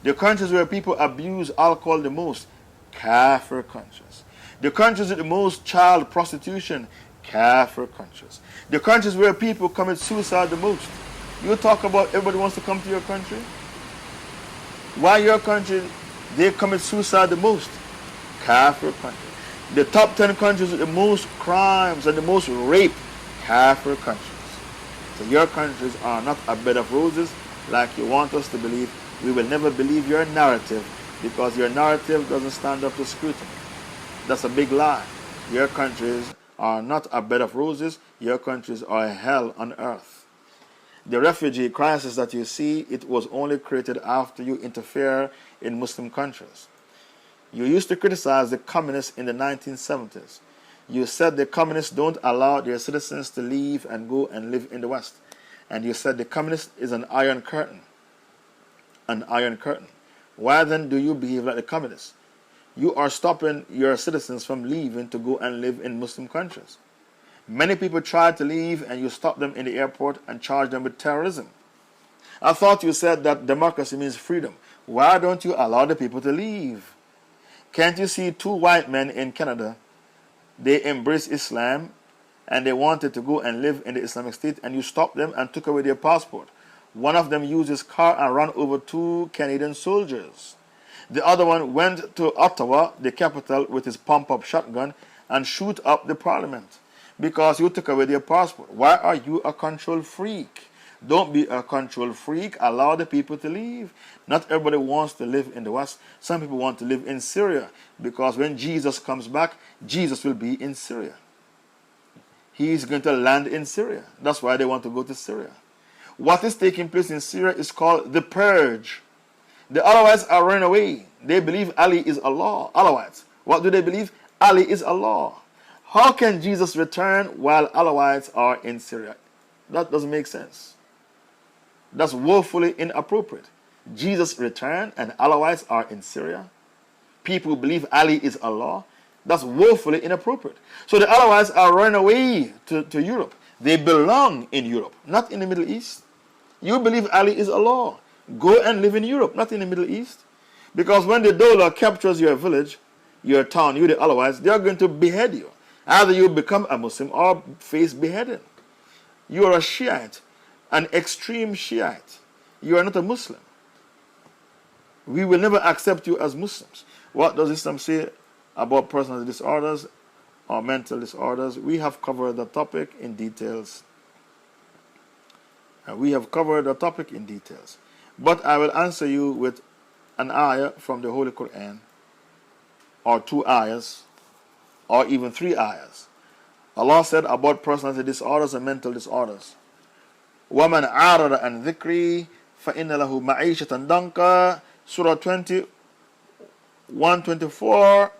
A: The countries where people abuse alcohol the most, Kafir countries. The countries with the most child prostitution, Kafir countries. The countries where people commit suicide the most. You talk about everybody wants to come to your country. Why your country, they commit suicide the most? Kafir countries. The top 10 countries with the most crimes and the most rape, Kafir countries. So your countries are not a bed of roses like you want us to believe. We will never believe your narrative because your narrative doesn't stand up to scrutiny. That's a big lie. Your countries are not a bed of roses. Your countries are a hell on earth. The refugee crisis that you see, it was only created after you interfere in Muslim countries. You used to criticize the communists in the 1970s. You said the communists don't allow their citizens to leave and go and live in the West. And you said the communist is an iron curtain. An iron curtain. Why then do you behave like the communists? You are stopping your citizens from leaving to go and live in Muslim countries. Many people try to leave and you stop them in the airport and charge them with terrorism. I thought you said that democracy means freedom. Why don't you allow the people to leave? Can't you see two white men in Canada? They embraced Islam and they wanted to go and live in the Islamic State and you stopped them and took away their passport. One of them used his car and ran over two Canadian soldiers. The other one went to Ottawa, the capital, with his pump-up shotgun and shoot up the parliament because you took away their passport. Why are you a control freak? Don't be a control freak. Allow the people to leave. Not everybody wants to live in the West. Some people want to live in Syria because when Jesus comes back, Jesus will be in Syria. He is going to land in Syria. That's why they want to go to Syria. What is taking place in Syria is called the purge. The Alawites are running away. They believe Ali is Allah. Alawites. What do they believe? Ali is Allah. How can Jesus return while Alawites are in Syria? That doesn't make sense. That's woefully inappropriate. Jesus returned and Alawites are in Syria. People believe Ali is Allah. That's woefully inappropriate. So the Alawites are running away to Europe. They belong in Europe, not in the Middle East. You believe Ali is Allah. Go and live in Europe, not in the Middle East. Because when the Dawla captures your village, your town, you the Alawites, they are going to behead you. Either you become a Muslim or face beheading. You are a Shiite, an extreme Shiite. You are not a Muslim. We will never accept you as Muslims. What does Islam say about personal disorders or mental disorders? We have covered the topic in details. But I will answer you with an ayah from the Holy Quran, or 2 ayahs, or even 3 ayahs. Allah said about personality disorders and mental disorders, وَمَنْ عَارَضَ عَنْ ذِكْرِي فَإِنَّ لَهُ مَعِيشَةً ضَنْكًا, Surah 20, 124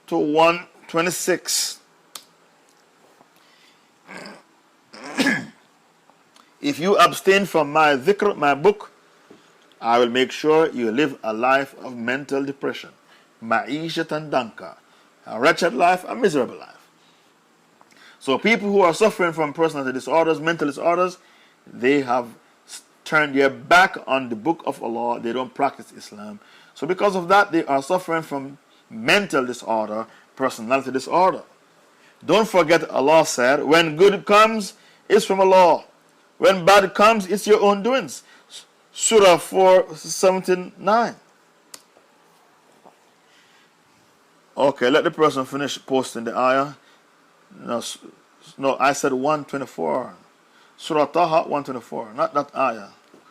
A: to 126. If you abstain from my dhikr, my book, I will make sure you live a life of mental depression. Ma'ishatan danka. A wretched life, a miserable life. So people who are suffering from personality disorders, mental disorders, they have turned their back on the book of Allah. They don't practice Islam. So because of that, they are suffering from mental disorder, personality disorder. Don't forget Allah said, when good comes, it's from Allah. When bad comes, it's your own doings. Surah 4:79. Okay, let the person finish posting the ayah. No, I said 124. Surah Taha 124, not that ayah.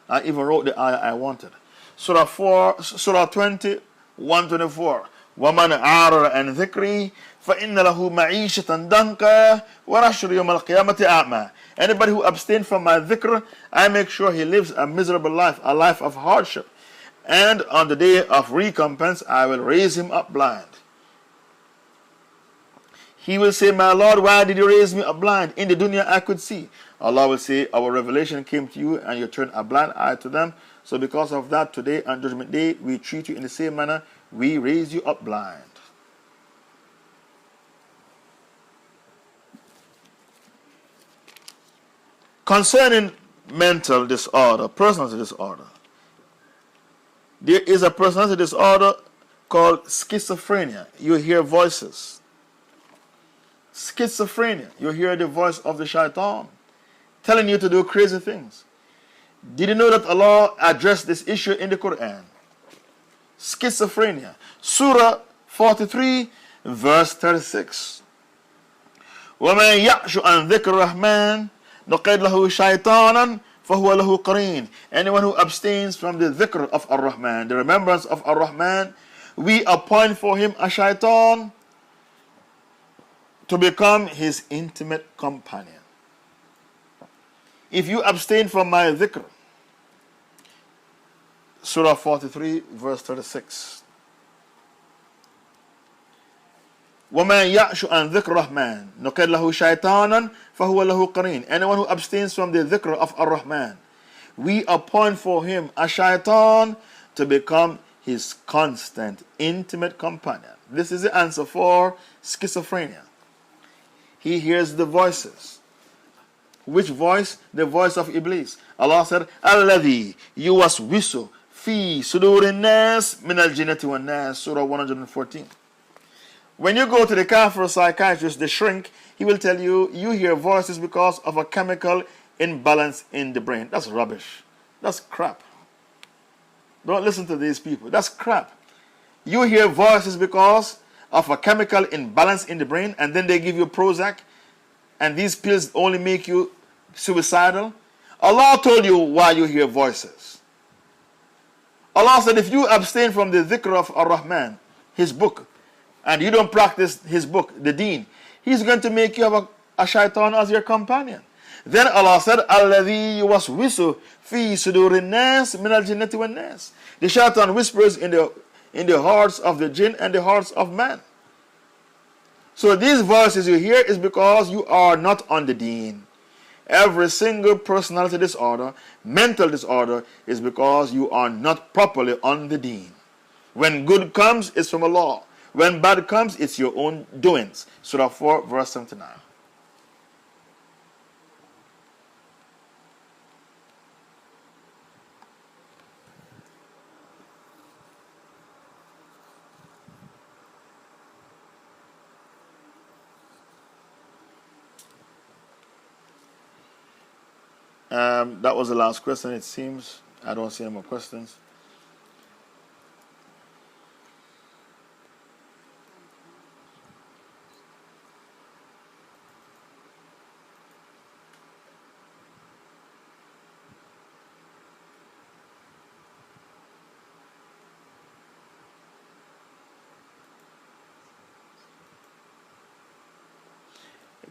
A: I even wrote the ayah I wanted. Surah 20, 124. وَمَنْ عَارَرَ عَنْ ذِكْرِي فَإِنَّ لَهُ مَعِيشَةً دَنْكًا وَنَحْشُرُ يَوْمَ الْقِيَامَةِ أَعْمَى. Anybody who abstains from my dhikr, I make sure he lives a miserable life, a life of hardship. And on the day of recompense, I will raise him up blind. He will say, my Lord, why did you raise me up blind? In the dunya I could see. Allah will say, our revelation came to you and you turned a blind eye to them. So because of that, today on Judgment Day, we treat you in the same manner. We raise you up blind. Concerning mental disorder, personality disorder, there is a personality disorder called schizophrenia. You hear voices. Schizophrenia. You hear the voice of the shaitan telling you to do crazy things. Did you know that Allah addressed this issue in the Quran? Schizophrenia. Surah 43, verse 36. وَمَنْ يَعْشُ عَنْ ذِكْرِ الرَّحْمَنِ نَقِدْ لَهُ شَيْطَانًا فَهُوَ لَهُ قَرِينٌ. Anyone who abstains from the dhikr of Ar-Rahman, the remembrance of Ar-Rahman, we appoint for him a shaitan to become his intimate companion. If you abstain from my dhikr, Surah 43, verse 36. وَمَنْ يَعْشُ عَنْ ذِكْرِ الرَّحْمَنِ نُقِدْ لَهُ شَيْطَانًا فَهُوَ لَهُ قَرِينٌ. Anyone who abstains from the dhikr of Ar-Rahman, we appoint for him a shaitan to become his constant, intimate companion. This is the answer for schizophrenia. He hears the voices. Which voice? The voice of Iblis. Allah said, الَّذِي يُوَسْوِسُ فِي صُدُورِ النَّاسِ مِنَ الْجِنَّةِ وَالنَّاسِ, Surah 114. When you go to the kafir psychiatrist, the shrink, he will tell you, you hear voices because of a chemical imbalance in the brain. That's rubbish. That's crap. Don't listen to these people. That's crap. You hear voices because of a chemical imbalance in the brain, and then they give you Prozac, and these pills only make you suicidal. Allah told you why you hear voices. Allah said if you abstain from the dhikr of Ar-Rahman, His book, and you don't practice His book, the deen, He's going to make you have a shaitan as your companion. Then Allah said, الَّذِي يُوَسْوِسُ فِي صُدُورِ النَّاسِ مِنَ الْجِنَّةِ وَالنَّاسِ. The shaitan whispers in the hearts of the jinn and the hearts of man. So these voices you hear is because you are not on the deen. Every single personality disorder, mental disorder, is because you are not properly on the deen. When good comes, it's from Allah. When bad comes, it's your own doings. Surah 4, verse 79. That was the last question, it seems. I don't see any more questions.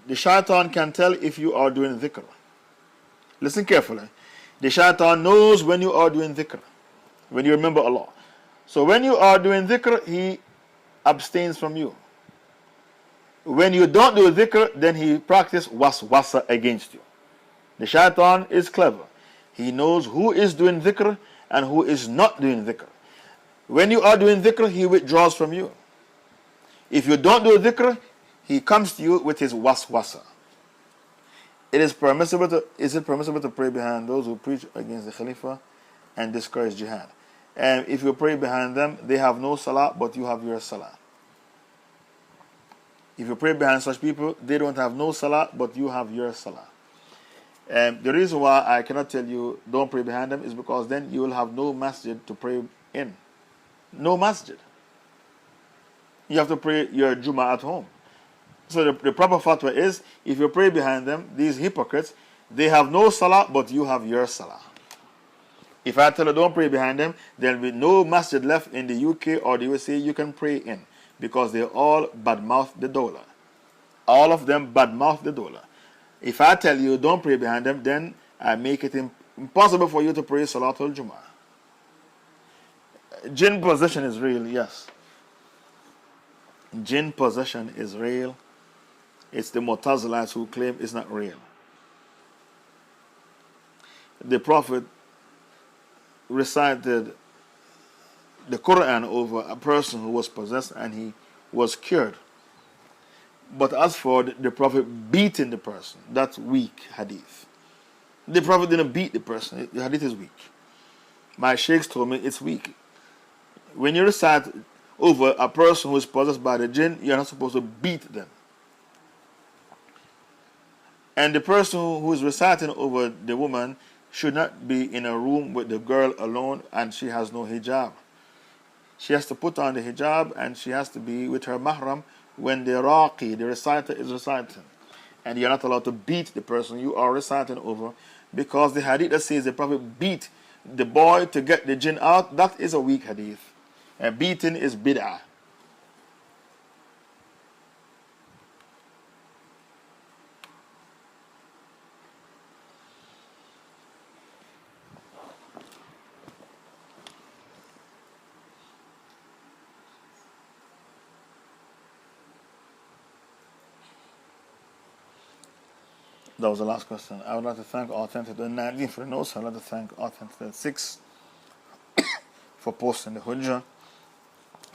A: The shaitan can tell if you are doing dhikr. Listen carefully. The shaitan knows when you are doing dhikr, when you remember Allah. So when you are doing dhikr, he abstains from you. When you don't do dhikr, then he practices waswasa against you. The shaitan is clever. He knows who is doing dhikr and who is not doing dhikr. When you are doing dhikr, he withdraws from you. If you don't do dhikr, he comes to you with his waswasa. Is it permissible to pray behind those who preach against the Khalifa and discourage jihad? And if you pray behind them, they have no salah, but you have your salah. If you pray behind such people, they don't have no salah, but you have your salah. And the reason why I cannot tell you don't pray behind them is because then you will have no masjid to pray in. No masjid. You have to pray your Jummah at home. So the proper fatwa is, if you pray behind them, these hypocrites, they have no salah, but you have your salah. If I tell you don't pray behind them, there will be no masjid left in the UK or the USA you can pray in, because they all badmouth the Dawla. All of them badmouth the Dawla. If I tell you don't pray behind them, then I make it impossible for you to pray Salatul Jummah. Jinn possession is real, yes. Jinn possession is real. It's the Mu'tazilites who claim it's not real. The Prophet recited the Quran over a person who was possessed and he was cured. But as for the Prophet beating the person, that's weak hadith. The Prophet didn't beat the person. The hadith is weak. My sheikhs told me it's weak. When you recite over a person who is possessed by the jinn, you're not supposed to beat them. And the person who is reciting over the woman should not be in a room with the girl alone and she has no hijab. She has to put on the hijab and she has to be with her mahram when the raqi, the reciter, is reciting. And you're not allowed to beat the person you are reciting over, because the hadith that says the Prophet beat the boy to get the jinn out, that is a weak hadith. And beating is bid'ah. That was the last question. I would like to thank Authentic 19 for the notes. I would like to thank Authentic 6 for posting the hujjah.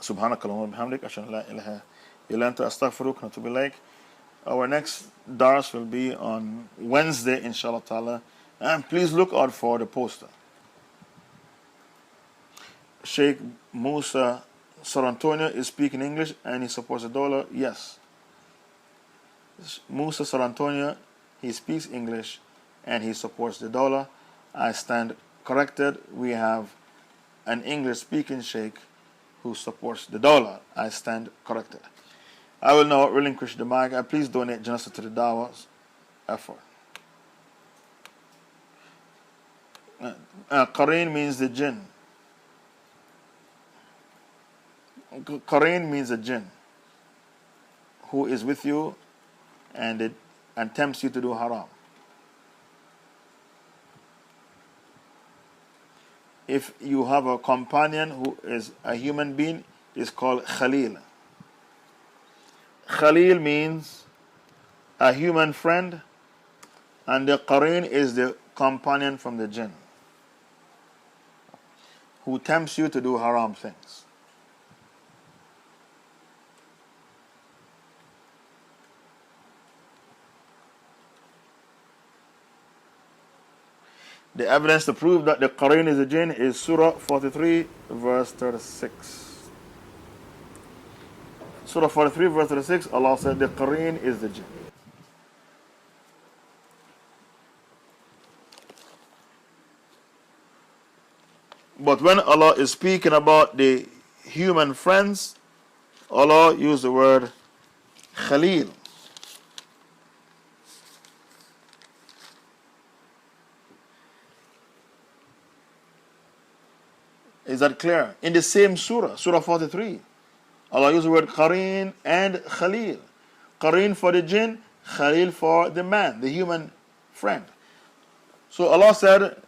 A: Subhanakallahumma wa bihamdik, ashhadu an la ilaha illa anta, astaghfiruka wa atubu ilaik. Our next dars will be on Wednesday, inshallah ta'ala. And please look out for the poster. Sheikh Musa Sarantonia is speaking English and he supports the dollar. Yes. Musa Sarantonia, he speaks English and he supports the dollar. I stand corrected. We have an English speaking sheikh who supports the dollar. I stand corrected. I will now relinquish the mic. Please donate generously to the Dawah's effort. Qareen means the jinn. Qareen means a jinn who is with you and tempts you to do haram. If you have a companion who is a human being, it's called Khalil. Khalil means a human friend, and the Qareen is the companion from the jinn who tempts you to do haram things. The evidence to prove that the Qareen is a jinn is Surah 43, verse 36. Surah 43, verse 36, Allah said the Qareen is the jinn. But when Allah is speaking about the human friends, Allah used the word Khalil. Is that clear? In the same surah, Surah 43, Allah used the word Qareen and Khalil. Qareen for the jinn, Khalil for the man, the human friend. So Allah said,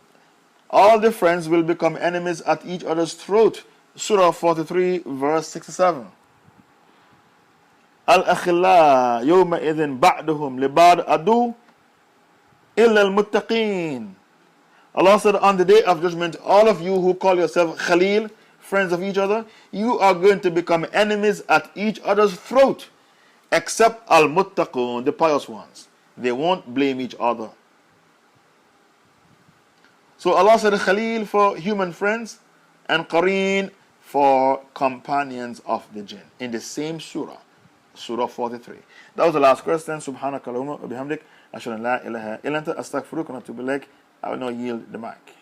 A: all the friends will become enemies at each other's throat. Surah 43, verse 67. Al-akhilla yawma idhin ba'duhum libad adu illa al-muttaqeen. Allah said, on the day of judgment, all of you who call yourself Khalil, friends of each other, you are going to become enemies at each other's throat, except al-muttaqun, the pious ones. They won't blame each other. So Allah said Khalil for human friends and Qareen for companions of the jinn in the same surah, Surah 43. That was the last question. Subhanaka Allahumma wa bihamdik. Ashhadu an la ilaha illa anta astaghfiruka wa atubu ilaik. I will now yield the mic.